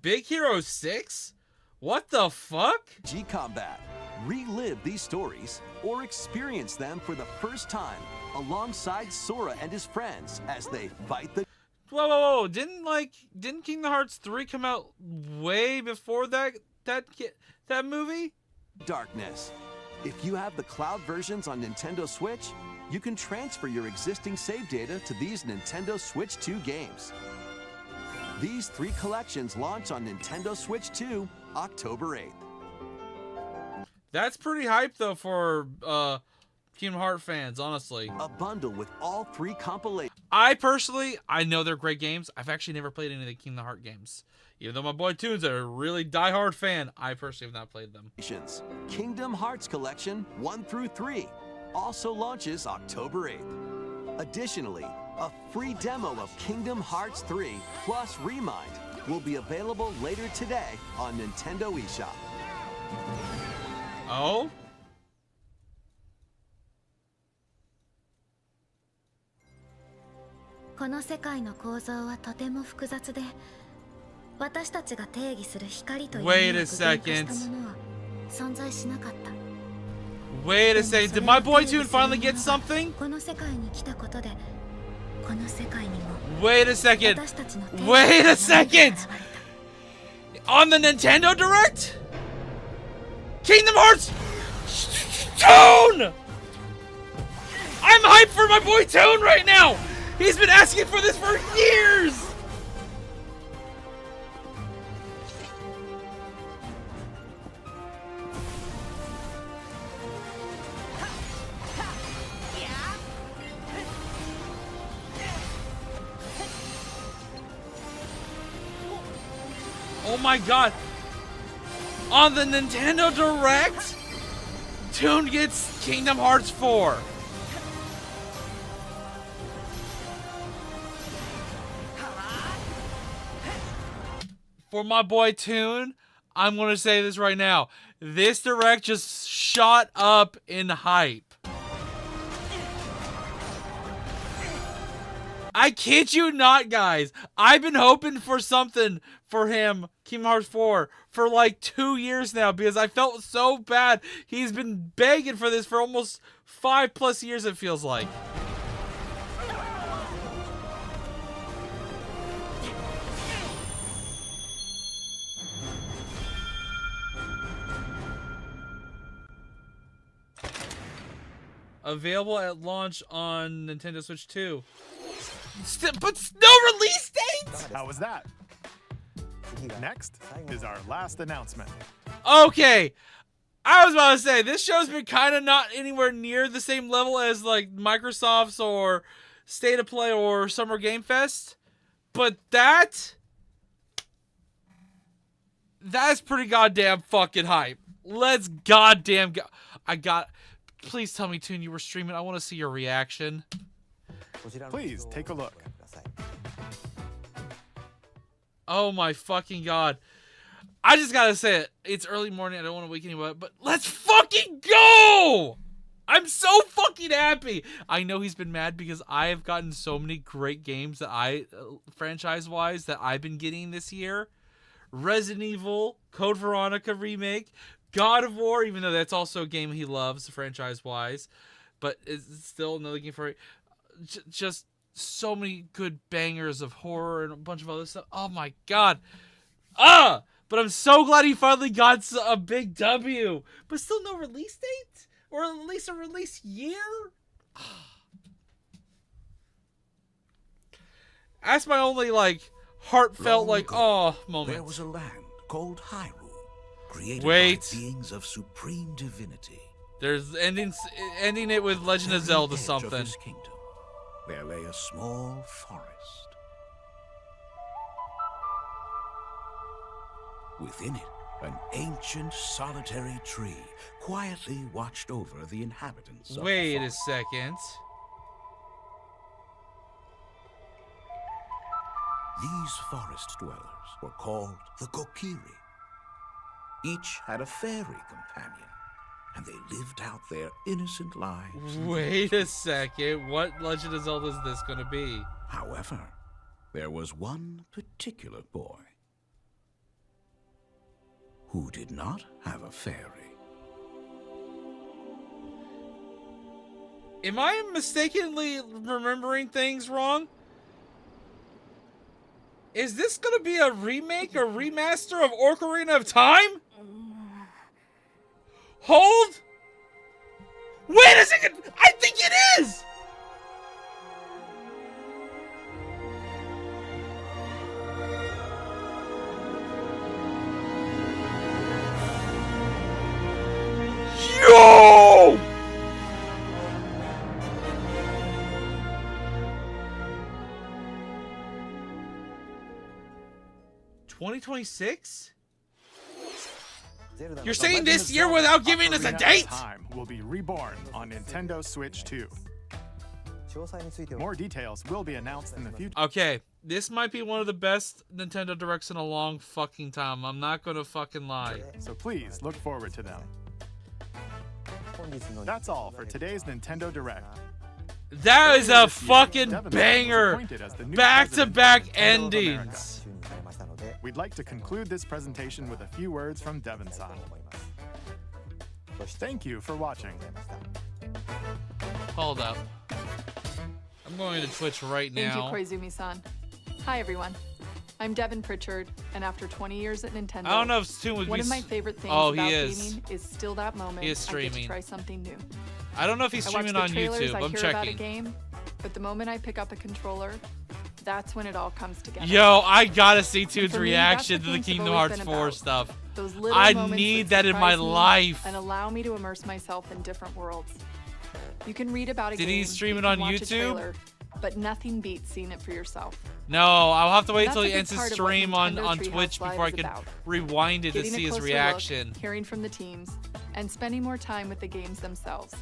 Big Hero 6? What the fuck? Combat. Relive these stories or experience them for the first time alongside Sora and his friends as they fight the... Whoa! Didn't Kingdom Hearts 3 come out way before that movie? Darkness. If you have the cloud versions on Nintendo Switch, you can transfer your existing save data to these Nintendo Switch 2 games. These 3 collections launch on Nintendo Switch 2 October 8th. That's pretty hype though for Kingdom Hearts fans, honestly. A bundle with all 3 compilations. I know they're great games. I've actually never played any of the Kingdom Hearts games. Even though my boy Toon's a really diehard fan, I personally have not played them. Kingdom Hearts Collection 1 through 3 also launches October 8th. Additionally, a free demo of Kingdom Hearts 3 plus Remind will be available later today on Nintendo eShop. Oh? Wait a second. Wait a second. Did my boy Toon finally get something? Wait a second. Wait a second. On the Nintendo Direct? Kingdom Hearts Toon! I'm hyped for my boy Toon right now! He's been asking for this for years! Oh my god! On the Nintendo Direct, Toon gets Kingdom Hearts 4. For my boy Toon, I'm going to say this right now. This Direct just shot up in hype. I kid you not, guys. I've been hoping for something for him, Kingdom Hearts 4, for like 2 years now because I felt so bad. He's been begging for this for almost 5+ years, it feels like. Available at launch on Nintendo Switch 2. But no release date? How was that? Next is our last announcement. Okay. I was about to say, this show's been kind of not anywhere near the same level as like Microsoft's or State of Play or Summer Game Fest. But that's pretty goddamn fucking hype. Let's goddamn go. Please tell me, Toon, you were streaming. I want to see your reaction. Please take a look. Oh my fucking god. I just gotta say it. It's early morning. I don't want to wake anyone up, but let's fucking go! I'm so fucking happy. I know he's been mad because I have gotten so many great games that franchise-wise, that I've been getting this year. Resident Evil, Code Veronica remake, God of War, even though that's also a game he loves franchise-wise, but it's still another game for just so many good bangers of horror and a bunch of other stuff. Oh my god. But I'm so glad he finally got a big W. But still no release date? Or at least a release year? That's my only, like, heartfelt, moment. There was a land called Hyrule, created Wait. by beings of supreme divinity. There's ending it with Legend of Zelda something. Of this kingdom, there lay a small forest. Within it, an ancient solitary tree quietly watched over the inhabitants of Wait the a second. These forest dwellers were called the Kokiri. Each had a fairy companion, and they lived out their innocent lives. Wait a second. What Legend of Zelda is this going to be? However, there was one particular boy who did not have a fairy. Am I mistakenly remembering things wrong? Is this going to be a remake or remaster of Ocarina of Time? Hold! Wait a second! I think it is! Yo! $2026? You're saying this year without giving us a date? Time will be reborn on Nintendo Switch 2. More details will be announced in the future. Okay, this might be one of the best Nintendo Directs in a long fucking time. I'm not gonna fucking lie. So please look forward to them. That's all for today's Nintendo Direct. That is a fucking banger! Back-to-back endings! We'd like to conclude this presentation with a few words from Devon-san. Thank you for watching. Hold up. I'm going to Twitch right now. Thank you, Koizumi-san. Hi, everyone. I'm Devin Pritchard, and after 20 years at Nintendo, I don't know if Toon would be... one of my favorite things about gaming is still that moment he is streaming. I get to try something new. I don't know if he's streaming on YouTube. I'm checking. About a game, but the moment I pick up a controller, that's when it all comes together. Yo, I gotta see Toon's reaction to the Kingdom Hearts 4 stuff. I need that in my life. And allow me to immerse myself in different worlds. You can read about a game. Did he stream it on YouTube? Trailer, but nothing beats seeing it for yourself. No, I'll have to wait till he ends his stream on Twitch before I can rewind it to see his reaction. Look, hearing from the teams, and spending more time with the games themselves.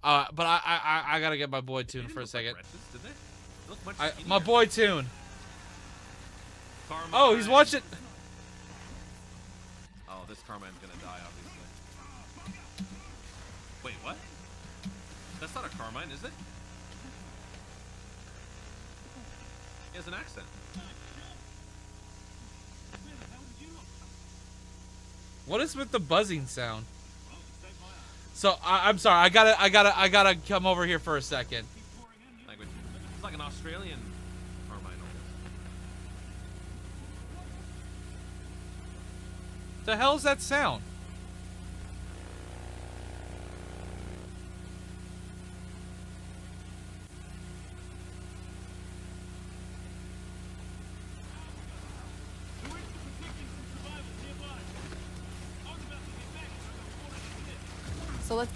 But I gotta get my boy Toon for a second. My boy Toon. Oh, he's watching. Oh, this Carmine's gonna die, obviously. Wait, what? That's not a Carmine, is it? He has an accent. What is with the buzzing sound? So I'm sorry. I gotta come over here for a second. Language. It's like an Australian Carmine. The hell is that sound? So let's.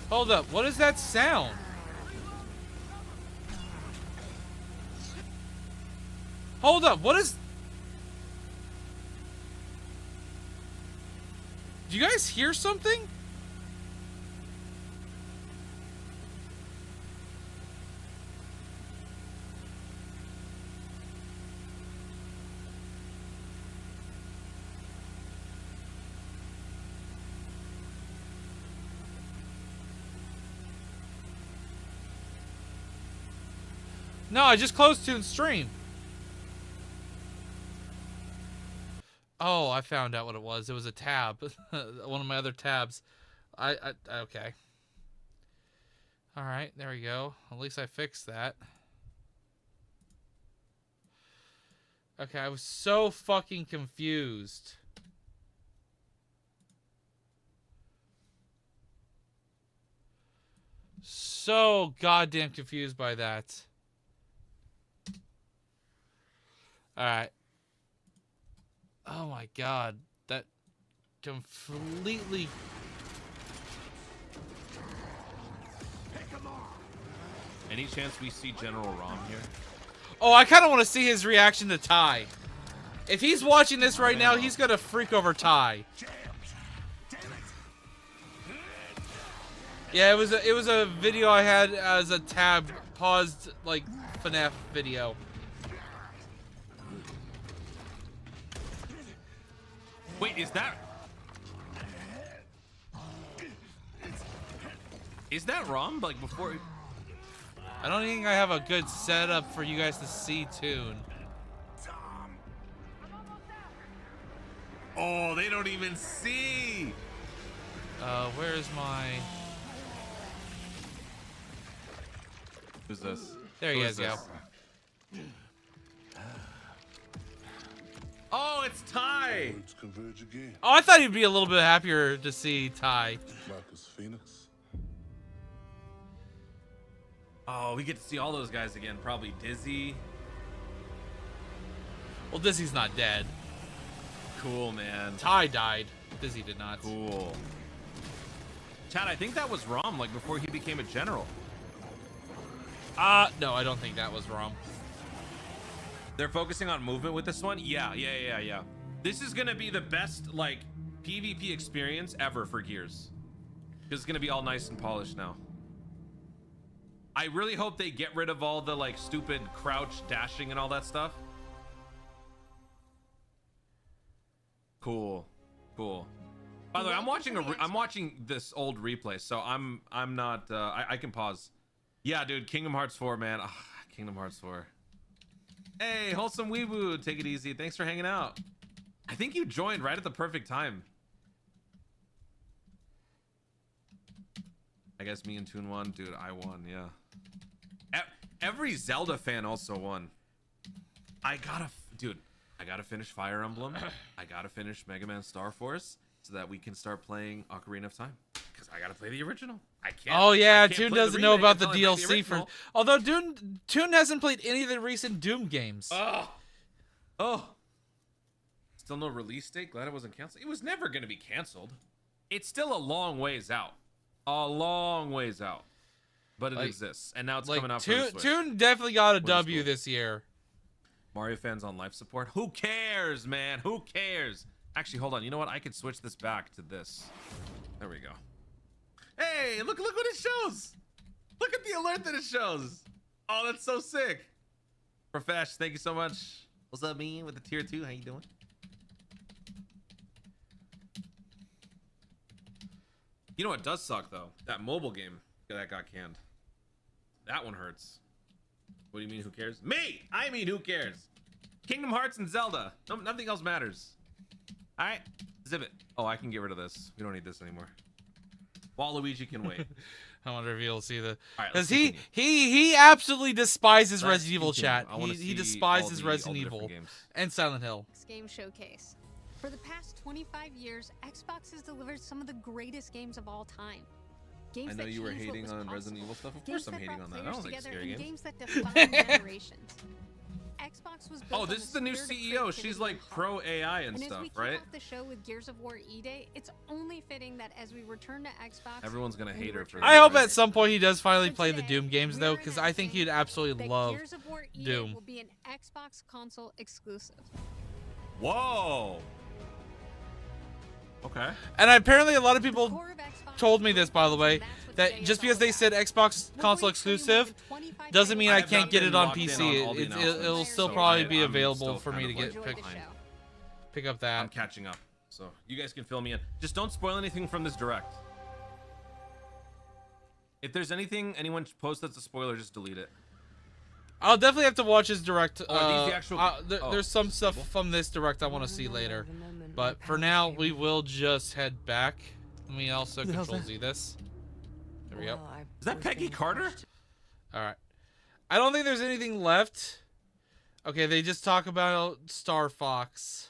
Hold up. What is that sound? Hold up. What is... Do you guys hear something? No, I just closed Toon's stream. Oh, I found out what it was. It was a tab. One of my other tabs. Okay. All right, there we go. At least I fixed that. Okay, I was so fucking confused. So goddamn confused by that. All right. Oh my god, that completely... Any chance we see General Rom here? Oh, I kind of want to see his reaction to Ty. If he's watching this right now, he's gonna freak over Ty. Yeah, it was a video I had as a tab paused like FNAF video. Wait, is that Rom? Like before? I don't think I have a good setup for you guys to see Toon. Oh, they don't even see. Where's my... Who's this? There you guys go. Oh, it's Ty. Oh, I thought he'd be a little bit happier to see Ty. Oh, we get to see all those guys again. Probably Dizzy. Well, Dizzy's not dead. Cool, man. Ty died. Dizzy did not. Cool. Chad, I think that was Rom, like before he became a general. No, I don't think that was Rom. They're focusing on movement with this one? Yeah. This is gonna be the best, like, PvP experience ever for Gears. Because it's gonna be all nice and polished now. I really hope they get rid of all the, like, stupid crouch dashing and all that stuff. Cool. By the way, I'm watching this old replay, so I'm not I can pause. Yeah, dude, Kingdom Hearts 4, man. Ugh, Kingdom Hearts 4. Hey, Wholesome Weeboo, take it easy. Thanks for hanging out. I think you joined right at the perfect time. I guess me and Toon won. Dude, I won, yeah. Every Zelda fan also won. I gotta finish Fire Emblem. I gotta finish Mega Man Star Force so that we can start playing Ocarina of Time. Because I gotta play the original. I can't. Oh yeah, I can't Toon play the doesn't know remake about the until I play DLC for. Although Toon hasn't played any of the recent Doom games. Oh. Still no release date. Glad it wasn't canceled. It was never gonna be canceled. It's still a long ways out. A long ways out. But it exists, and now it's coming out for the Switch. Toon definitely got a W this year. Mario fans on life support. Who cares, man? Who cares? Actually, hold on. You know what? I could switch this back to this. There we go. Hey, look what it shows. Look at the alert that it shows. Oh, that's so sick. Profesh, thank you so much. What's up, me with the tier 2? How you doing? You know what does suck though? That mobile game that got canned. That one hurts. What do you mean? Who cares? Me. I mean, who cares? Kingdom Hearts and Zelda. No, nothing else matters. All right. Zip it. Oh, I can get rid of this. We don't need this anymore. Waluigi can wait. I wonder if you'll see the Because he absolutely despises Let's Resident Evil, continue. chat. I wanna He see despises all the Resident different Evil games. and Silent Hill. Game showcase. For the past 25 years, Xbox has delivered some of the greatest games of all time. Games I know that you were changed what hating was on possible. Resident Evil stuff. Of Games course I'm that hating brought on that. I players don't like together, scary and games. that defined generations. Xbox was built Oh, on this is the new spirit of CEO. She's creativity like and heart. pro AI and as we stuff, kick right? off the show with Gears of War E-Day, it's only fitting that as we return to Xbox, Everyone's gonna hate her for that. I hope at some point he does finally play the Doom games though, because I think he'd absolutely love Gears of War E-Day Doom. will be an Xbox console exclusive. Whoa. Okay. And apparently a lot of people told me this, by the way, that just because they said Xbox console exclusive doesn't mean I can't get it on PC. It'll still probably be available for me to get pick up that. I'm catching up, so you guys can fill me in. Just don't spoil anything from this direct. If there's anything anyone posts that's a spoiler, just delete it. I'll definitely have to watch his direct. Oh, are these the actual- there's some stuff from this direct I want to see later, but for now we will just head back. Let me also Control Z this. There we go. Is that Peggy Carter? All right. I don't think there's anything left. Okay, they just talk about Star Fox.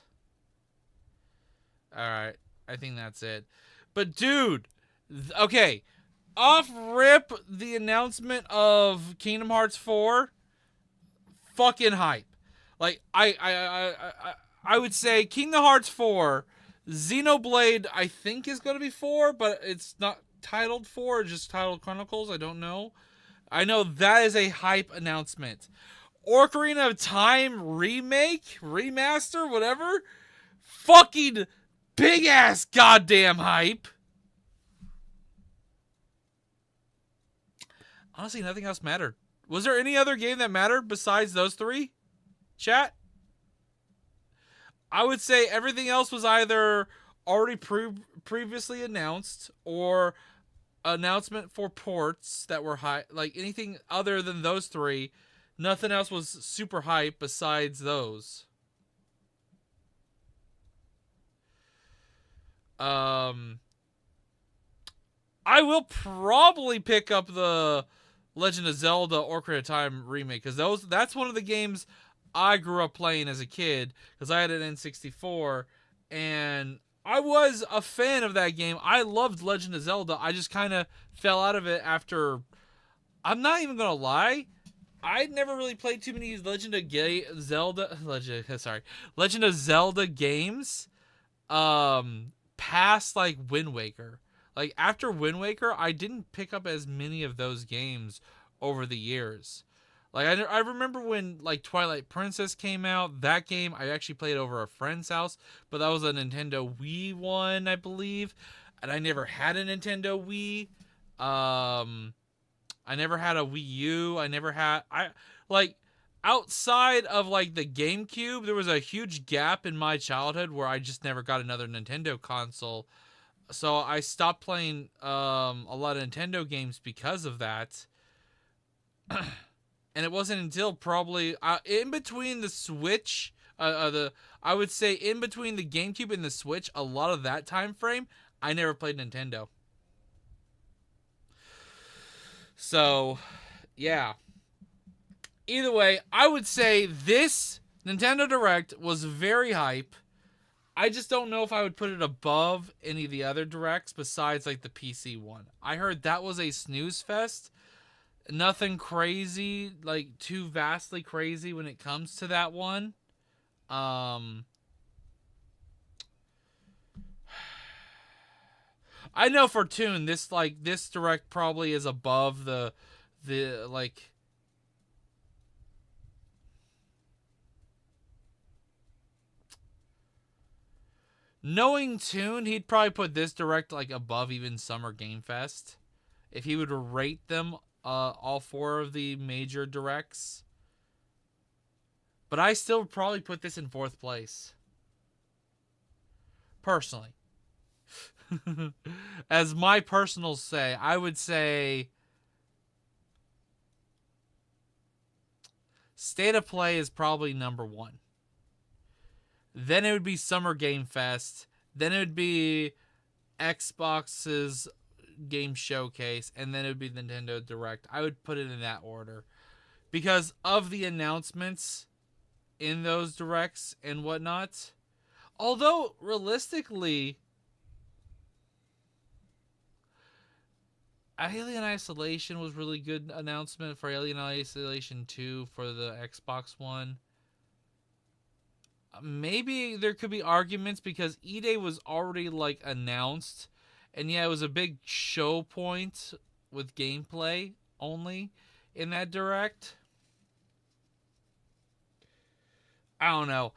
All right, I think that's it. But dude, okay, off rip the announcement of Kingdom Hearts 4. Fucking hype. Like I would say Kingdom Hearts 4, Xenoblade I think is going to be 4, but it's not titled 4, it's just titled Chronicles. I don't know. I know that is a hype announcement. Ocarina of Time remake, remaster, whatever. Fucking big ass goddamn hype. Honestly, nothing else mattered. Was there any other game that mattered besides those three? Chat? I would say everything else was either already previously announced or announcement for ports that were high. Like anything other than those three, nothing else was super hype besides those. I will probably pick up the Legend of Zelda Ocarina of Time remake, because that's one of the games I grew up playing as a kid, because I had an N64 and I was a fan of that game. I loved Legend of Zelda. I just kind of fell out of it after. I'm not even gonna lie, I never really played too many Legend of Zelda games past like Wind Waker. Like, after Wind Waker, I didn't pick up as many of those games over the years. Like, I remember when, like, Twilight Princess came out. That game, I actually played over a friend's house. But that was a Nintendo Wii one, I believe. And I never had a Nintendo Wii. I never had a Wii U. I never had... outside of, like, the GameCube, there was a huge gap in my childhood where I just never got another Nintendo console. So I stopped playing a lot of Nintendo games because of that. And it wasn't until probably in between the Switch, I would say in between the GameCube and the Switch, a lot of that time frame, I never played Nintendo. So, yeah. Either way, I would say this Nintendo Direct was very hype. I just don't know if I would put it above any of the other directs besides like the PC one. I heard that was a snooze fest. Nothing crazy, like too vastly crazy when it comes to that one. I know for Toon, this direct probably is above the like. Knowing Toon, he'd probably put this direct like above even Summer Game Fest. If he would rate them, all four of the major directs. But I still would probably put this in 4th place. Personally. As my personal say, I would say State of Play is probably number 1. Then it would be Summer Game Fest. Then it would be Xbox's Game Showcase. And then it would be Nintendo Direct. I would put it in that order. Because of the announcements in those Directs and whatnot. Although, realistically, Alien Isolation was really good announcement for Alien Isolation 2 for the Xbox One. Maybe there could be arguments because E-Day was already like announced, and yeah, it was a big show point with gameplay only in that Direct. I don't know.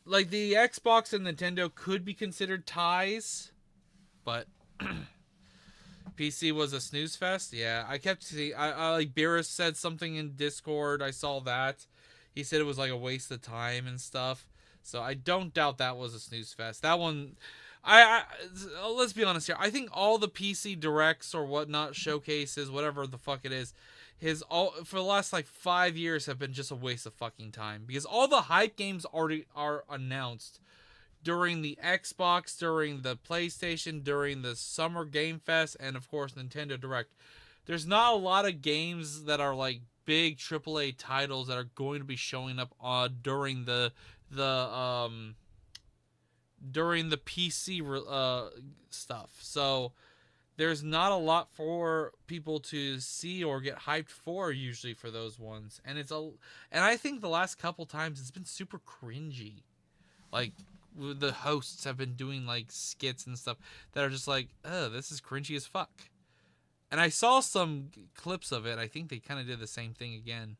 Like the Xbox and Nintendo could be considered ties, but PC was a snooze fest. Yeah, I kept seeing. I like Beerus said something in Discord. I saw that. He said it was like a waste of time and stuff. So I don't doubt that was a snooze fest. That one, let's be honest here. I think all the PC Directs or whatnot, showcases, whatever the fuck it is, for the last like 5 years have been just a waste of fucking time. Because all the hype games already are announced during the Xbox, during the PlayStation, during the Summer Game Fest, and of course Nintendo Direct. There's not a lot of games that are like big AAA titles that are going to be showing up during the PC stuff. So there's not a lot for people to see or get hyped for usually for those ones. And I think the last couple times it's been super cringy. Like the hosts have been doing like skits and stuff that are just like, oh, this is cringy as fuck. And I saw some clips of it. I think they kind of did the same thing again.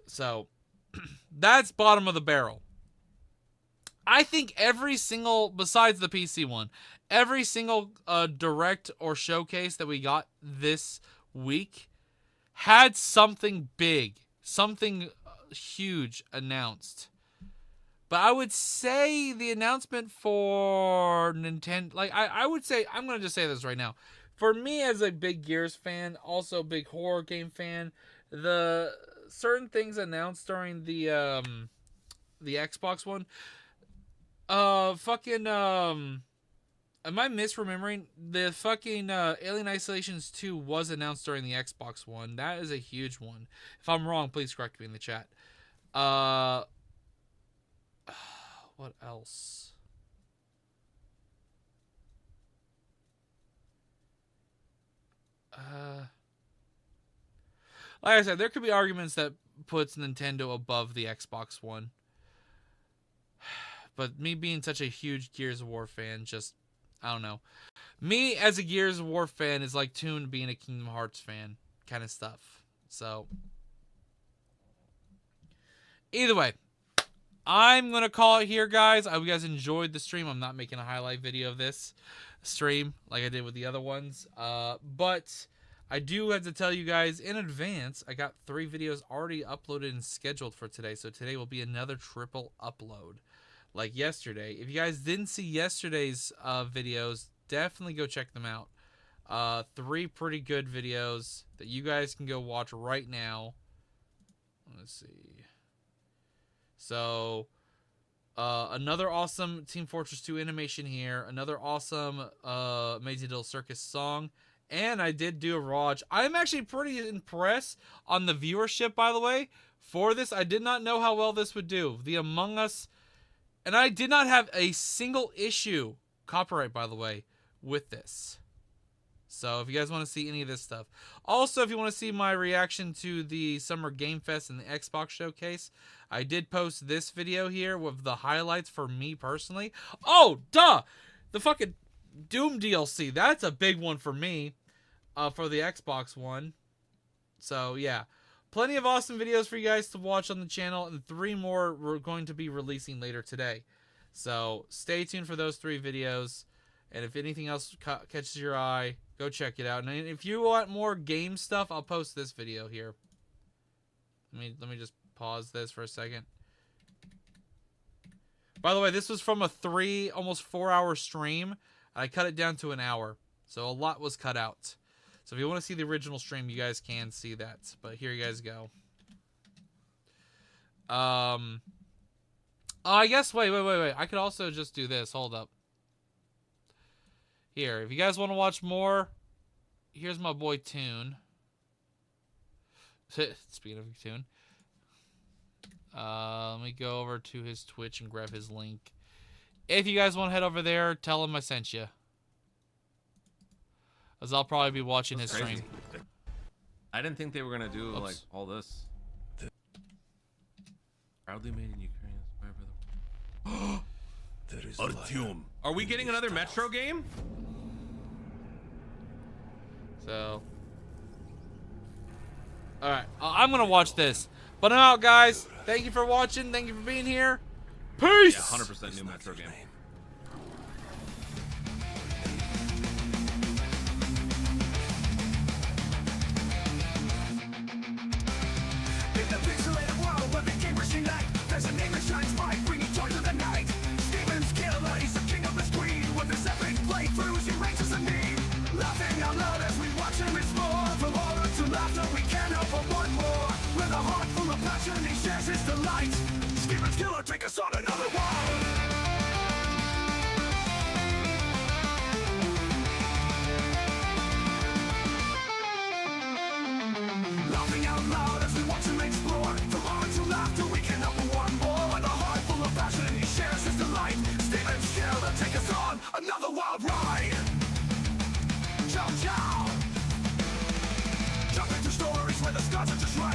So that's bottom of the barrel. I think every single, besides the PC one, every single Direct or showcase that we got this week had something big, something huge announced. But I would say the announcement for Nintendo, like I would say, I'm going to just say this right now. For me as a big Gears fan, also a big horror game fan, the certain things announced during the Xbox one, am I misremembering? The fucking Alien Isolations 2 was announced during the Xbox one. That is a huge one. If I'm wrong, please correct me in the chat. What else? Like I said, there could be arguments that puts Nintendo above the Xbox One. But me being such a huge Gears of War fan, just, I don't know. Me as a Gears of War fan is like Toon being a Kingdom Hearts fan kind of stuff. So, either way, I'm going to call it here, guys. I hope you guys enjoyed the stream. I'm not making a highlight video of this stream like I did with the other ones. But I do have to tell you guys in advance, I got 3 videos already uploaded and scheduled for today. So today will be another triple upload like yesterday. If you guys didn't see yesterday's videos, definitely go check them out. 3 pretty good videos that you guys can go watch right now. Let's see. So, another awesome Team Fortress 2 animation here. Another awesome Amazing Little Circus song. And I did do a Raj. I'm actually pretty impressed on the viewership, by the way. For this, I did not know how well this would do. The Among Us. And I did not have a single issue, copyright, by the way, with this. So if you guys want to see any of this stuff. Also, if you want to see my reaction to the Summer Game Fest and the Xbox Showcase, I did post this video here with the highlights for me personally. Oh, duh! The fucking Doom DLC. That's a big one for me for the Xbox One. So, yeah. Plenty of awesome videos for you guys to watch on the channel. And 3 more we're going to be releasing later today. So, stay tuned for those 3 videos. And if anything else catches your eye, go check it out. And if you want more game stuff, I'll post this video here. Let me just pause this for a second. By the way, this was from a almost 4-hour stream. I cut it down to an hour. So a lot was cut out. So if you want to see the original stream, you guys can see that. But here you guys go. Oh, I guess, wait. I could also just do this. Hold up. Here, if you guys want to watch more, here's my boy Toon. Speaking of Toon. Let me go over to his Twitch and grab his link. If you guys want to head over there, tell him I sent you. As I'll probably be watching his stream. I didn't think they were gonna do like all this. Proudly made in Ukraine. There is Artyom. Are we getting another Metro game? So, all right, I'm gonna watch this. But I'm out, guys. Thank you for watching. Thank you for being here. Peace. Yeah, 100% new Metro game. In the pixelated world where the gamers unite, there's a name that shines bright, bringing joy to the night. Steven's killer, he's the king of the screen. With his epic playthroughs, he ranks as a meme. Laughing out loud as we watch him explore. From horror to laughter, we can't help but want more. With a heart full of passion, he shares his delight. Steven's killer, take us on another walk. Laughing out loud as we watch him explore. From horror to laughter, we can help but want more. With a heart full of passion, he shares his delight. Steven's killer, take us on another wild ride. Ciao, ciao. Jump into stories where the stars are just right.